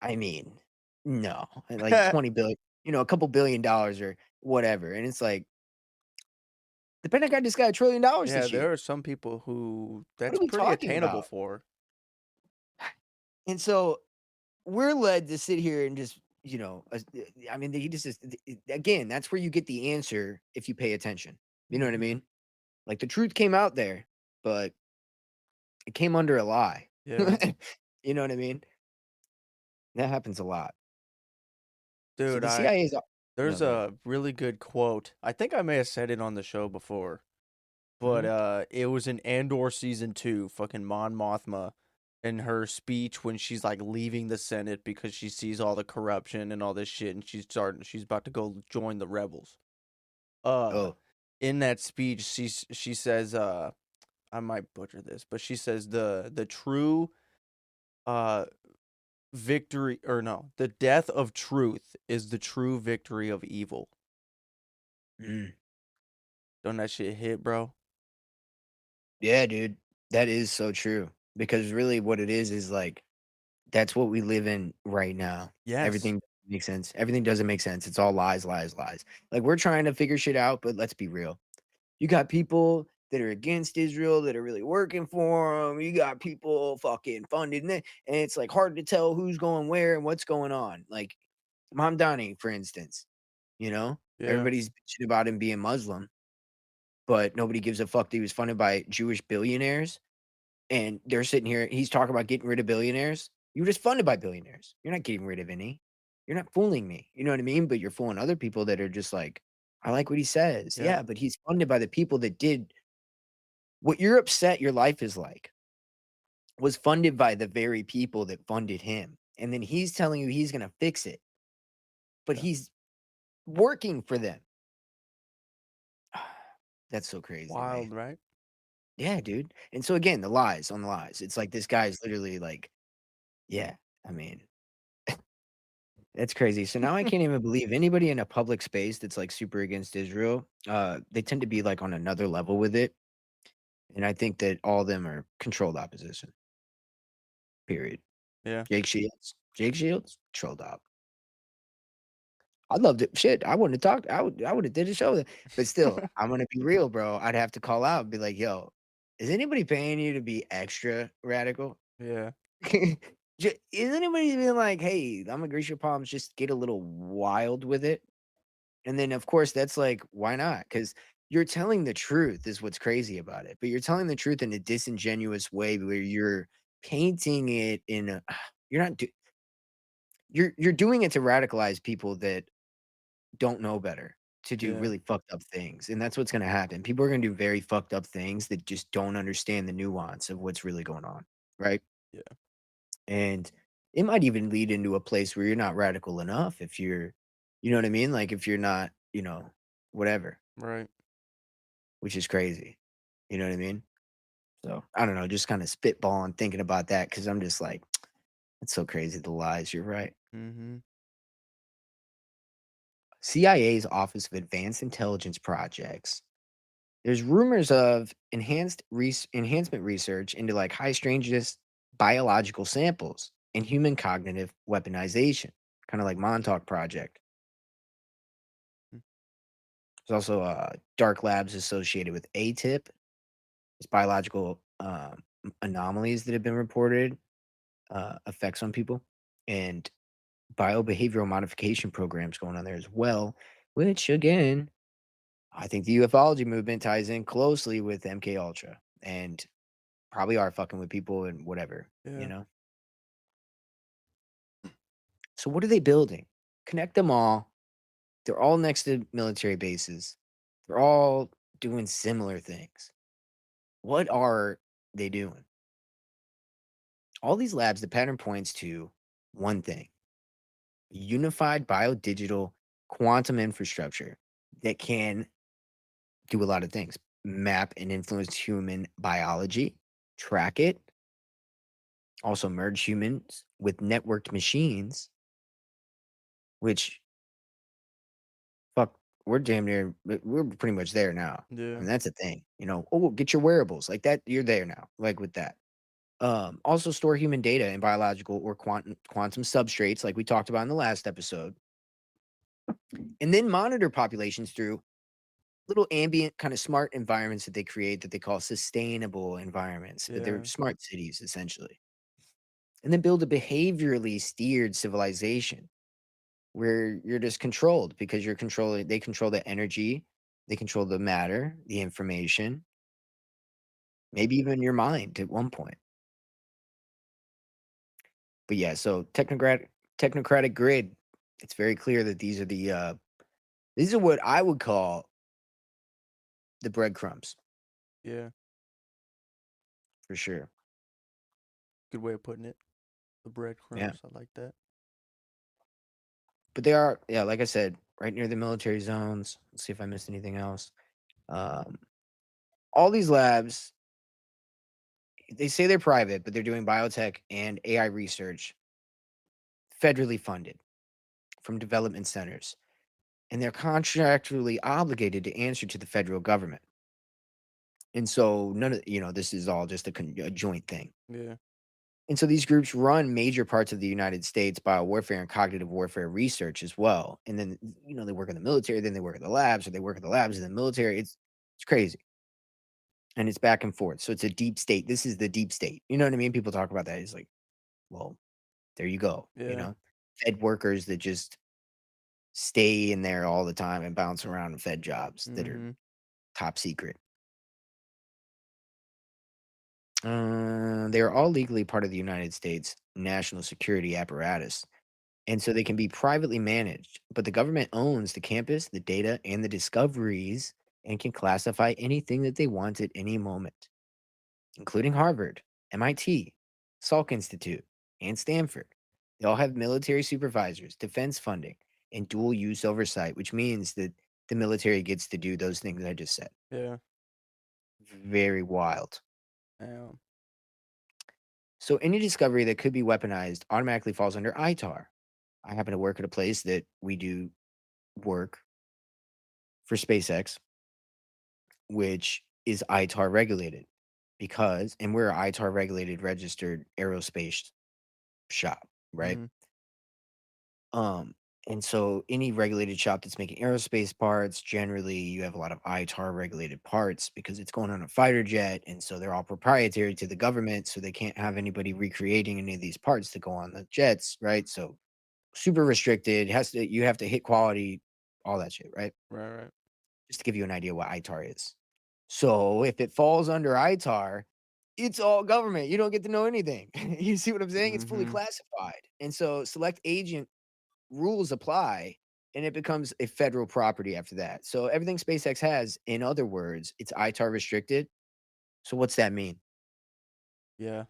I mean, no, like 20 billion, a couple $1 billion or whatever. And it's like, the Pentagon just got $1 trillion Yeah, this year. there are some people who What that's are we pretty talking attainable about? for. And so we're led to sit here and just, I mean, he just is, again, that's where you get the answer if you pay attention. You know what I Mhm. mean? Like the truth came out there, but it came under a lie. Yeah. You know what I mean? That happens a lot. So Dude, the I CIA is no, there's go ahead. a really good quote. I think I may have said it on the show before, but Mhm. it was in Andor season 2, fucking Mon Mothma in her speech when she's like leaving the Senate because she sees all the corruption and all this shit and she's about to go join the rebels. Uh Oh, in that speech she says I might butcher this, but she says the true uh victory or no, the death of truth is the true victory of evil. mm. Don't that shit hit, bro? Yeah, dude. That is so true. Because really what it is like that's what we live in right now. Yes. Everything makes sense. Everything doesn't make sense. It's all lies, lies, lies. Like we're trying to figure shit out, but let's be real. You got people that are against Israel that are really working for them. You got people fucking funding it, and it's like hard to tell who's going where and what's going on. Like Mamdani, for instance, Yeah. everybody's bitching about him being Muslim, but nobody gives a fuck that he was funded by Jewish billionaires. And they're sitting here, he's talking about getting rid of billionaires. You were just funded by billionaires. You're not getting rid of any. You're not fooling me. You know what I mean? But you're fooling other people that are just like, I like what he says. Yeah. Yeah, but he's funded by the people that did what you're upset your life is like was funded by the very people that funded him. And then he's telling you he's going to fix it, but Yeah. he's working for them. That's so crazy to me. Wild, right? Yeah, dude. And so again, the lies on the lies. It's like this guy is literally like, yeah, I mean, That's crazy. So now I can't even believe anybody in a public space that's, like, super against Israel, they tend to be, like, on another level with it, and I think that all of them are controlled opposition, period. Yeah. Jake Shields, controlled op. I'd love to shit, I wouldn't have talked I would have did a show there, but still, I'm gonna be real, bro. I'd have to call out and be like, "Yo, is anybody paying you to be extra radical?" Yeah. Is anybody being like, "Hey, Imma grease your palms, just get a little wild with it?" And then, of course, that's like, why not? Because 'Cause you're telling the truth is what's crazy about it, but you're telling the truth in a disingenuous way where you're painting it in a you're not do you're doing it to radicalize people that don't know better, to do Yeah. really fucked up things, and that's what's gonna happen. People are gonna do very fucked up things that just don't understand the nuance of what's really going on, right? Yeah. And it might even lead into a place where you're not radical enough if you're you know what I mean? Like, if you're not, whatever, Right. which is crazy. You know what I mean? So, I don't know, just kinda spitballing thinking about that because 'cause I'm just like, "It's so crazy, the lies." You're right. Mhm. CIA's Office of Advanced Intelligence Projects. There's rumors of enhancement research into, like, high strangeness biological samples and human cognitive weaponization, kinda like Montauk Project. Mm. There's also, dark labs associated with ATIP. It's biological, anomalies that have been reported, effects on people, and biobehavioral modification programs going on there as well, which again, I think the ufology movement ties in closely with MK Ultra and probably are fucking with people and whatever, you Yeah. know? So what are they building? Connect them all. They're all next to military bases. They're all doing similar things. What are they doing? All these labs, the pattern points to one thing: unified biodigital quantum infrastructure that can do a lot of things, map and influence human biology, track it, also merge humans with networked machines, which fuck, we're damn near, we're pretty much there now. I Yeah. mean, that's a thing, Oh, get your wearables like that. You're there now, like with that. Also store human data in biological or quantum substrates, like we talked about in the last episode, and then monitor populations through little ambient kind of smart environments that they create that they call sustainable environments, but they're Yeah. smart cities essentially. And then build a behaviorally steered civilization where you're just controlled because they control the energy, they control the matter, the information, maybe even your mind at one point. But yeah, so technocratic grid, it's very clear that these are what I would call the breadcrumbs Yeah. for sure. Good way of putting it. The Yeah. breadcrumbs. I like that. But they are, yeah, like I said, right near the military zones. Let's see if I missed anything else. Um, all these labs, they say they're private, but they're doing biotech and AI research, federally funded from development centers. And they're contractually obligated to answer to the federal government. And so none of, this is all just a joint thing. Yeah. And so these groups run major parts of the United States biowarfare and cognitive warfare research as well. And then, they work in the military, then they work in the labs, or they work in the labs in the military. It's crazy. And it's back and forth. So it's a deep state. This is the deep state. You know what I mean? People talk about that. It's like, well, there you go. Yeah. Fed workers that just stay in there all the time and bounce around in Fed jobs that are Mhm. top secret. They are all legally part of the United States national security apparatus. And so they can be privately managed, but the government owns the campus, the data, and the discoveries and can classify anything that they want at any moment, including Harvard, MIT, Salk Institute, and Stanford. They all have military supervisors, defense funding, and dual use oversight, which means that the military gets to do those things I just said. Yeah. Very wild. Damn. So any discovery that could be weaponized automatically falls under ITAR. I happen to work at a place that we do work for SpaceX, which is ITAR regulated because and we're a ITAR regulated registered aerospace shop, right? Mm-hmm. Um, and so any regulated shop that's making aerospace parts, generally you have a lot of ITAR regulated parts because it's going on a fighter jet, and so they're all proprietary to the government, so they can't have anybody recreating any of these parts to go on the jets, right? So super restricted, has to you have to hit quality, all that shit, right? Right, right. Just to give you an idea what ITAR is. So if it falls under ITAR, it's all government. You don't get to know anything. You see what I'm saying? It's fully Mm-hmm. classified. And so select agent rules apply and it becomes a federal property after that. So everything SpaceX has, in other words, it's ITAR restricted. So what's that mean? Yeah.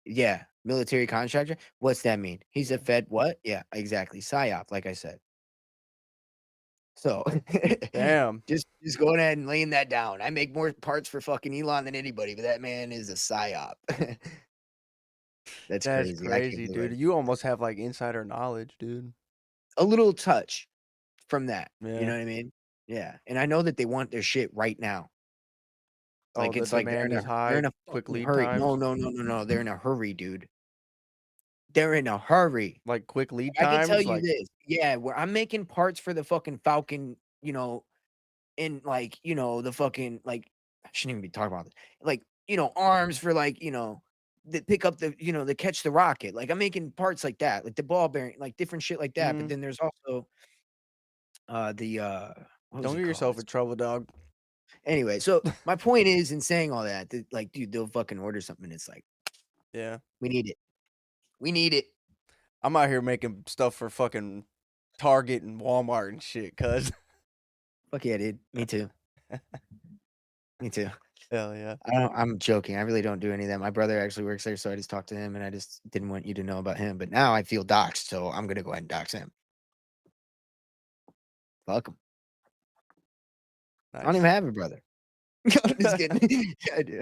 Yeah, military contractor. What's that mean? He's a Yeah. Fed what? Yeah, exactly. PSYOP, like I said. So Damn. just going ahead and laying that down. I make more parts for fucking Elon than anybody, but that man is a PSYOP. That's That's crazy. I can't crazy, believe dude. it. You almost have like insider knowledge, dude. A little touch from that. You Yeah. know what I mean? Yeah. And I know that they want their shit right now. Oh, Like, the it's like demand is they're high, in a quick fucking lead hurry. No, times. no, no, no, no, they're in a hurry, dude. They're in a hurry. Like quick lead I can tell times, you like this, yeah, where I'm making parts for the fucking Falcon, and, like, the fucking, like I shouldn't even be talking about this. Like, arms for, like, that pick up the catch the rocket. Like, I'm making parts like that, like the ball bearing, like, different shit like that, but mm, then there's also, what was don't it get called? yourself in trouble, dog. Anyway, so my point is in saying all that, like, dude, they'll fucking order something and it's like, Yeah. "We need it. We need it." I'm out here making stuff for fucking Target and Walmart and shit, cuz. Fuck yeah, dude. Me too. Me too. Hell yeah. I'm joking. I really don't do any of that. My brother actually works there, so I just talked to him, and I just didn't want you to know about him. But now I feel doxxed, so I'm gonna go ahead and dox him. Fuck him. I don't even Nice. have a brother. I'm just kidding. Yeah, I do.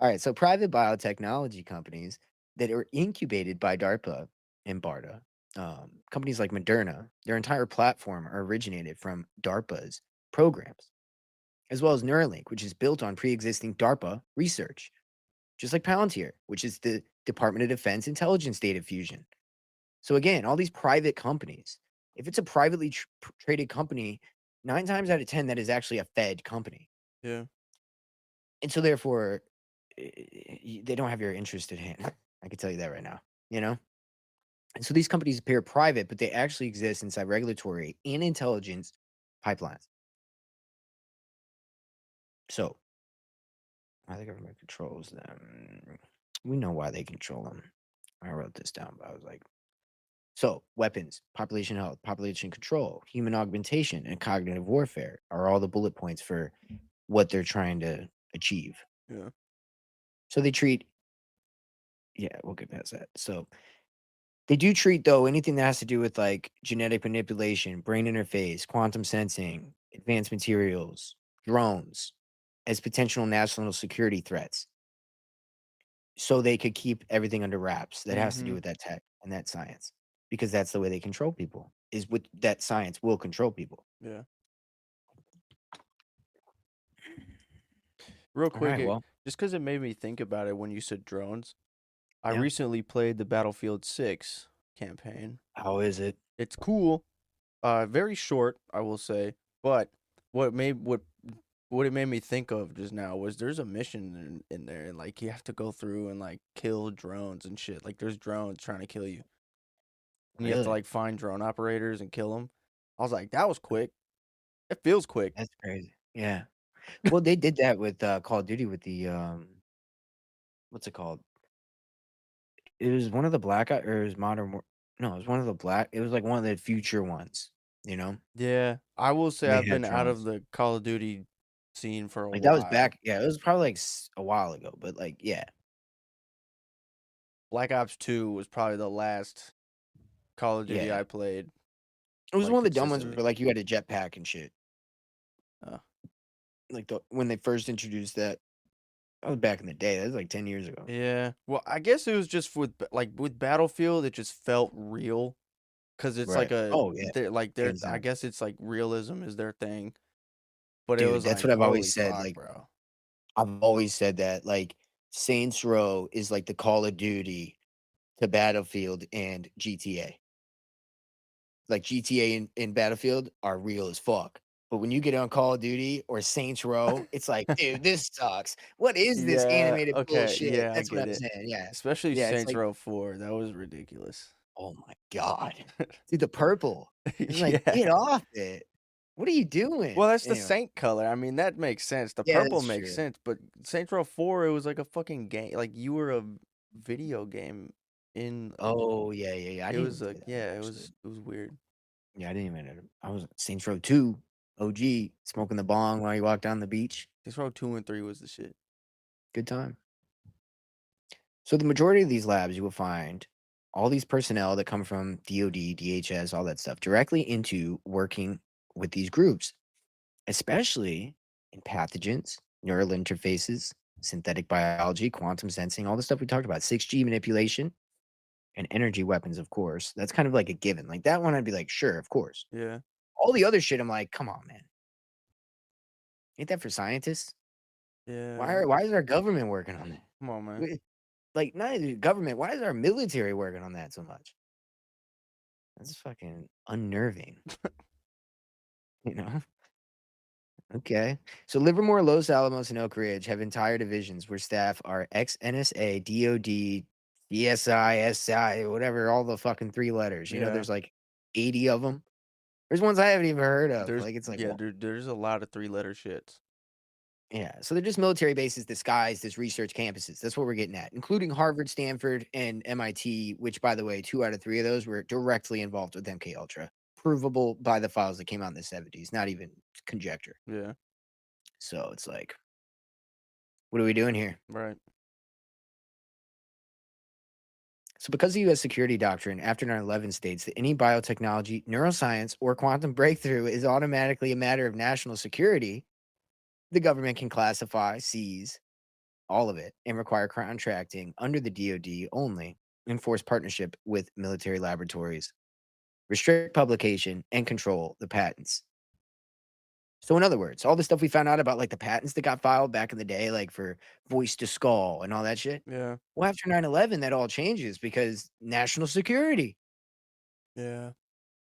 All right, so private biotechnology companies that are incubated by DARPA and BARDA, companies like Moderna, their entire platform are originated from DARPA's programs, as well as Neuralink, which is built on pre-existing DARPA research, just like Palantir, which is the Department of Defense intelligence data fusion. So again, all these private companies, if it's a privately traded company, 9 times out of 10, that is actually a Fed company. Yeah. And so therefore, they don't have your interest at hand. I can tell you that right now, you know? And so these companies appear private, but they actually exist inside regulatory and intelligence pipelines. So why the government controls them. We know why they control them. I wrote this down, but I was like, so weapons, population health, population control, human augmentation, and cognitive warfare are all the bullet points for what they're trying to achieve. Yeah. So they treat, yeah, we'll get past that. So they do treat, though, anything that has to do with like genetic manipulation, brain interface, quantum sensing, advanced materials, drones as potential national security threats. So they could keep everything under wraps that has to do Mm-hmm. with that tech and that science, because that's the way they control people, is with that science will control people. Yeah. Real All quick, right, well, just because it made me think about it when you said drones. I yeah. recently played the Battlefield 6 campaign. How is it? It's cool. Very short, I will say. But what made what it made me think of just now was there's a mission in there, and like you have to go through and like kill drones and shit. Like there's drones trying to kill you, and you have to Really? like find drone operators and kill them. I was like, that was quick. It feels quick. That's crazy. Yeah. Well, they did that with Call of Duty with the what's it called? It was one of the black or it was no, it was one of the black it was like one of the future ones, you know? Yeah, I will say And they I've had been out of drones. the Call of Duty scene for a Like that was while. back, yeah, it was probably like a while ago, but like yeah. Black Ops 2 was probably the last Call of Duty Yeah. I played It was like one of the dumb ones consistently. where like you had a jetpack and shit. Uh, Like when they first introduced that. That was back in the day. That was like 10 years ago. yeah. Well, I guess it was just with with Battlefield, it just felt real. because it's like Right. a Oh, yeah. they're Hands I down. guess it's like realism is their thing, but it Dude, was that's like, what I've always holy said, fuck, like, bro. I've always said that, like, Saints Row is like the Call of Duty to Battlefield and GTA. Like, GTA and Battlefield are real as fuck, but when you get on Call of Duty or Saints Row, it's like, "Dude, this sucks. What is this Yeah, animated okay, bullshit?" yeah, I That's what get I'm it. saying, yeah. Especially Yeah, it's Saints like, Row 4, that was ridiculous. "Oh my god." Dude, the purple. It's like, Yeah. "Get off it. What are you Well, doing?" that's the Anyway. Saint color. I mean, that makes sense. The Yeah, purple that's makes true. sense, but Saints Row 4, it was like a fucking game. Like you were a video game in Oh, yeah, yeah, yeah. I it didn't even was play like that one, yeah, actually. it was weird. Yeah, I didn't even I was Saints Row 2, OG, smoking the bong while you walk down the beach. Saints Row 2 and 3 was the shit. Good time. So the majority of these labs, you will find all these personnel that come from DoD, DHS, all that stuff, directly into working with these groups, especially in pathogens, neural interfaces, synthetic biology, quantum sensing, all the stuff we talked about, 6G manipulation, and energy weapons, of course. That's kind of like a given. Like that one, I'd be like, sure, of course. Yeah. All the other shit, I'm like, come on, man. Ain't that for scientists? Yeah. Why is our government working on that? Come on, man. We- Like, not even the government. Why is our military working on that so much? That's fucking unnerving, you know? Okay. So Livermore, Los Alamos, and Oak Ridge have entire divisions where staff are ex-NSA, DOD, DSI, SI, whatever, all the fucking three letters. You know, Yeah. there's like 80 of them. There's ones I haven't even heard of. There's Like, it's like, yeah, well, there's a lot of three-letter shits. yeah. So they're just military bases disguised as research campuses. That's what we're getting at, including Harvard, Stanford, and MIT, which, by the way, 2 out of 3 of those were directly involved with MK Ultra, provable by the files that came out in the 70s, not even conjecture. Yeah. So it's like, what are we doing here? Right. So, because the US security doctrine after 9/11 states that any biotechnology, neuroscience, or quantum breakthrough is automatically a matter of national security, the government can classify, seize all of it, and require contracting under the DoD only, enforce partnership with military laboratories, restrict publication, and control the patents. So, in other words, all the stuff we found out about, like the patents that got filed back in the day, like for voice to skull and all that shit. Yeah. Well, after 9/11, that all changes because national security. Yeah.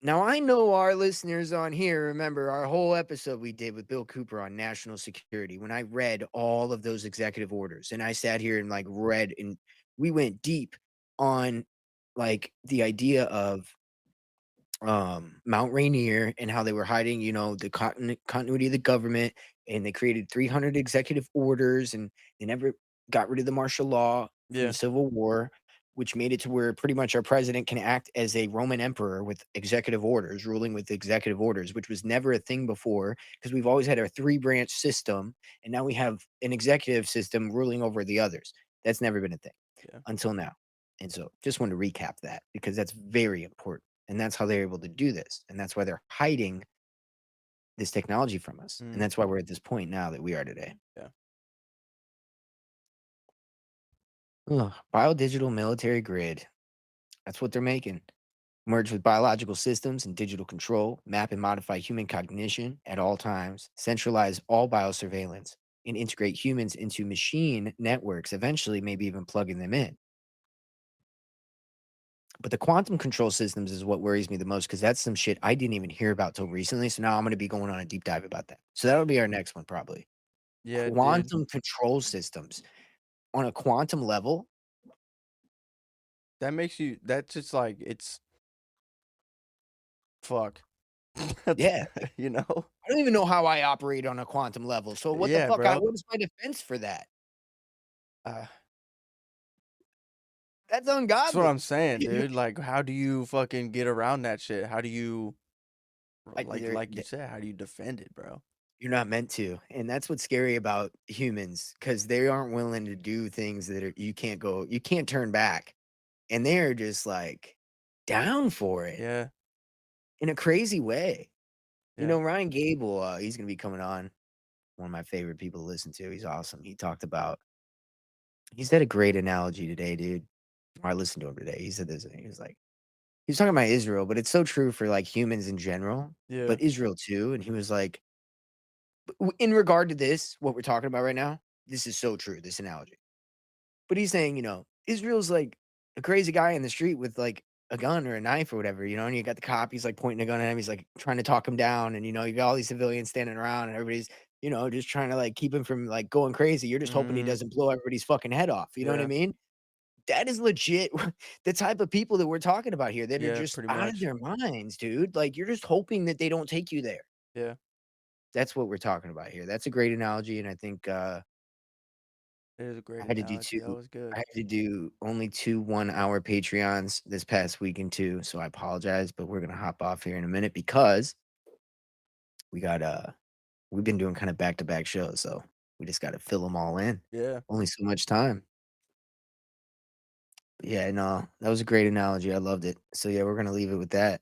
Now, I know our listeners on here remember our whole episode we did with Bill Cooper on national security when I read all of those executive orders and I sat here and like read and we went deep on like the idea of Mount Rainier and how they were hiding, you know, the continuity of the government, and they created 300 executive orders, and they never got rid of the martial law from the Yeah. Civil War, which made it to where pretty much our president can act as a Roman emperor with executive orders, ruling with executive orders, which was never a thing before because we've always had our three-branch system, and now we have an executive system ruling over the others. That's never been a thing Yeah. until now. And so just want to recap that because that's very important. And that's how they're able to do this. And that's why they're hiding this technology from us. And Mm. that's why we're at this point now that we are today. Yeah. Ugh, biodigital military grid. That's what they're making. Merge with biological systems and digital control, map and modify human cognition at all times, centralize all biosurveillance, and integrate humans into machine networks, eventually, maybe even plugging them in. But the quantum control systems is what worries me the most because that's some shit I didn't even hear about till recently. So now I'm going to be going on a deep dive about that. So that'll be our next one, probably. Yeah, dude. Quantum control systems on a quantum level. That makes you that's just like it's fuck. That's Yeah. Like, you know? I don't even know how I operate on a quantum level. So what the Yeah, fuck? bro. What is my defense for that? Uh, That's that's what I'm ungodly. saying, dude. Like, how do you fucking get around that shit? How do you Like, like you said, how do you defend it, bro? you're not meant to. And that's what's scary about humans because they aren't willing to do things that you can't turn back. And they're just like down for it Yeah, in a crazy way. You yeah, know, Ryan Gable, he's gonna be coming on. One of my favorite people to listen to. He's awesome. He said a great analogy today, dude. I listened to him today. He said this. He was like, he was talking about Israel, but it's so true for, like, humans in general, Yeah. but Israel too, and he was like, in regard to this, what we're talking about right now, this is so true, this analogy. But he's saying, Israel's like a crazy guy in the street with like a gun or a knife or whatever, and you got the cop, he's like pointing a gun at him, he's like trying to talk him down, and you got all these civilians standing around and everybody's, just trying to like keep him from like going crazy. You're just hoping he Mhm. doesn't blow everybody's fucking head off. You know what I Yeah. mean? That is legit the type of people that we're talking about here that are Yeah, just pretty out of much. their minds, dude. Like you're just hoping that they don't take you there. Yeah. That's what we're talking about here. That's a great analogy, and I think It is a great I had to do analogy. 2 That was I good. had to do only 2 one-hour Patreons this past weekend too, so I apologize, but we're gonna hop off here in a minute because we got, we've been doing kinda back-to-back shows, so we just gotta fill them all in. Yeah. Only so much time. Yeah, no, that was a great analogy, I loved it. So, yeah, we're gonna leave it with that.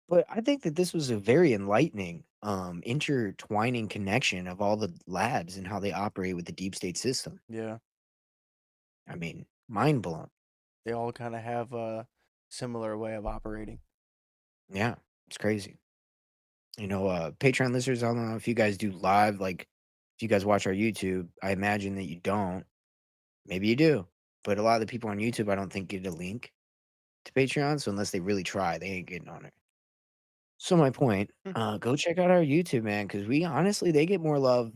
But I think that this was a very enlightening, intertwining connection of all the labs and how they operate with the deep state system. Yeah. I mean, mind blown. They all kind of have a similar way of operating. Yeah, it's crazy. Patreon listeners, I don't know if you guys do live, like, if you guys watch our YouTube, I imagine that you don't. Maybe you do. But a lot of the people on YouTube, I don't think get a link to Patreon. So unless they really try, they ain't getting on it. So my point, go check out our YouTube, man, because we honestly they get more love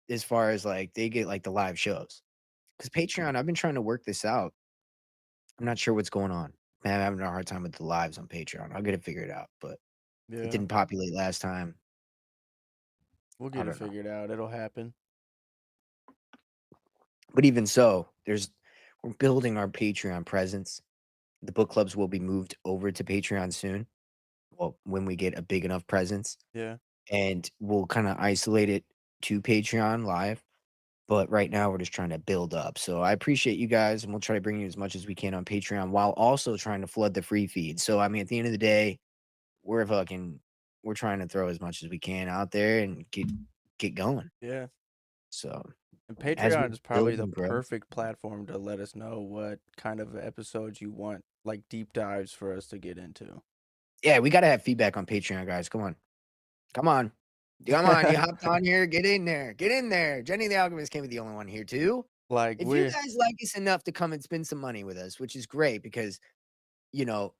as far as like they get like the live shows. Because Patreon, I've been trying to work this out. I'm not sure what's going on. Man, I'm having a hard time with the lives on Patreon. I'll get it figured out, but it Yeah. didn't populate last time. We'll I get it don't know. figured out. It'll happen. But even so, we're building our Patreon presence. The book clubs will be moved over to Patreon soon. Well, when we get a big enough presence, Yeah. and we'll kind of isolate it to Patreon live. But right now, we're just trying to build up. So I appreciate you guys, and we'll try to bring you as much as we can on Patreon while also trying to flood the free feed. So I mean, at the end of the day, we're trying to throw as much as we can out there and get going. Yeah. So And as we Patreon is probably build the and grow, perfect platform to let us know what kind of episodes you want, like deep dives for us to get into. yeah, we got to have feedback on Patreon, guys. Come on. Come on. Come on, you hopped on here, get in there, get in there. Jenny the Alchemist can't be the only one here too. Like If you we guys like us enough to come and spend some money with us, which is great because, you know,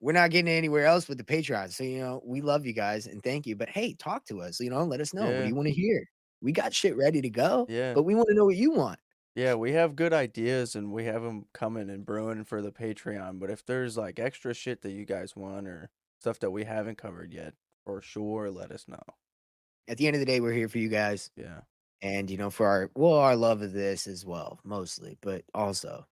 we're not getting anywhere else with the Patreon. So, we love you guys and thank you. But hey, talk to us, let us know. What do yeah, you want to hear? We got shit ready to go, yeah. but we want to know what you want. Yeah, we have good ideas and we have them coming and brewing for the Patreon, but if there's like extra shit that you guys want or stuff that we haven't covered yet, for sure let us know. At the end of the day, we're here for you guys. Yeah. And, for our love of this as well, mostly, but also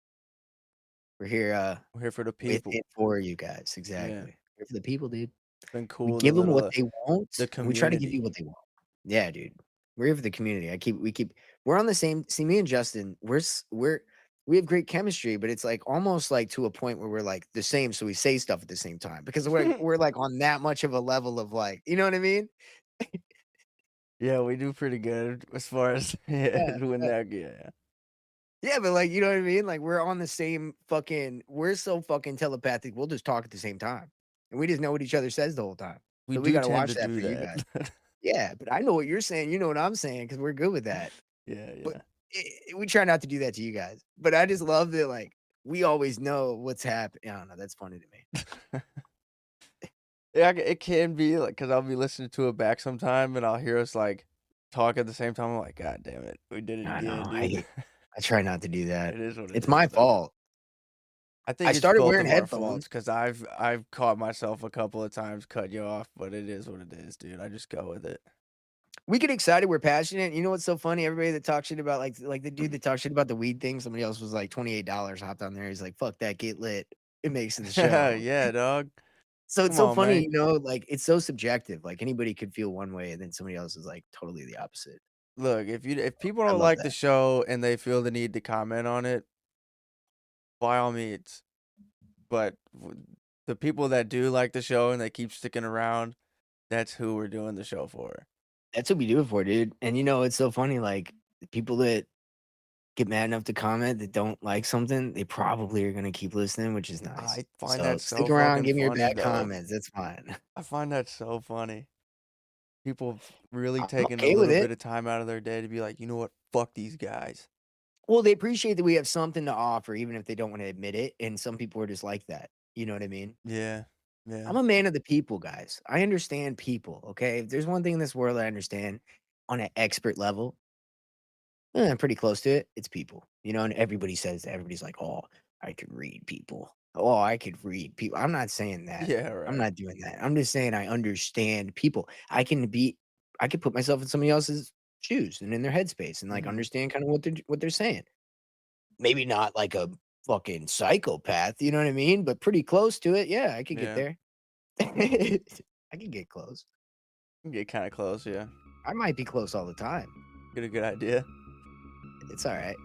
we're here We're here for the with people. it for you guys. Yeah. Exactly. Here for the people, dude. It's been We cool give them what they the want, and we try to give community. you what they want. Yeah, dude. We're here for the community. We're on the same see, me and Justin, we have great chemistry, but it's, like, almost, like, to a point where we're, like, the same, so we say stuff at the same time because we're, like, on that much of a level of, like you know what I mean? Yeah, we do pretty good as far as yeah, Yeah, when yeah. that yeah. Yeah, but, like, you know what I mean? Like, we're on the same we're so fucking telepathic, we'll just talk at the same time, and we just know what each other says the whole time. We So we do gotta tend watch to that do for you that. guys. Yeah, but I know what you're saying, you know what I'm saying because 'cause we're good with that. Yeah, But yeah. we try not to do that to you guys. But I just love that, like, we always know what's happening. I don't know, that's funny to me. Yeah, it can be like because I'll be listening to it back sometime and I'll hear us like talk at the same time. I'm like, God damn it, we did it I again, know, dude. I try not to do that. It is what it It's my is, though. fault. I I think it's started both wearing of our faults headphones. because I've caught myself a couple of times cut you off, but it is what it is, dude. I just go with it. We get excited, we're passionate. You know what's so funny? Everybody that talks shit about, like, the dude that talks shit about the weed thing, somebody else was like, $28 hopped on there. He's like, "Fuck that, get lit. It makes the show." Yeah, dog. So it's Come so on, funny, man. like, it's so subjective. Like, anybody could feel one way, and then somebody else is, like, totally the opposite. Look, if people I don't love like the that. show and they feel the need to comment on it, by all means. But the people that do like the show and they keep sticking around, that's who we're doing the show for. That's what we do it for, dude. And, it's so funny, like, the people that get mad enough to comment that don't like something, they probably are gonna keep listening, which is nice. I find So that stick so around, fucking give me your funny bad though. comments. That's fine. I find that so funny. People really I'm taking a okay with little it. bit of time out of their day to be like, you know what? Fuck these guys. Well, they appreciate that we have something to offer, even if they don't want to admit it. And some people are just like that. You know what I mean? Yeah. Yeah. I'm a man of the people, guys. I understand people. Okay. If there's one thing in this world I understand on an expert level, I'm pretty close to it. It's people, and everybody says that. Everybody's like, oh, I could read people. Oh, I could read people. I'm not saying that. Yeah, I'm right. not doing that. I'm just saying I understand people. I can put myself in somebody else's shoes and in their headspace and like Mhm. understand kind of what they're saying. Maybe not like a fucking psychopath, you know what I mean? But pretty close to it. Yeah, I could get Yeah. there. I could get close. Get kind of close, yeah. I might be close all the time. Get a good idea. It's all right.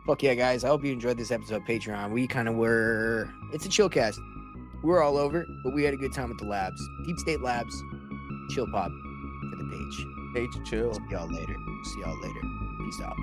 Fuck yeah, guys. I hope you enjoyed this episode of Patreon. We kind of were, it's a chill cast. We're all over, but we had a good time with the labs. Deep State Labs, chill pop for the page. Page chill. See y'all later. See y'all later. Peace out.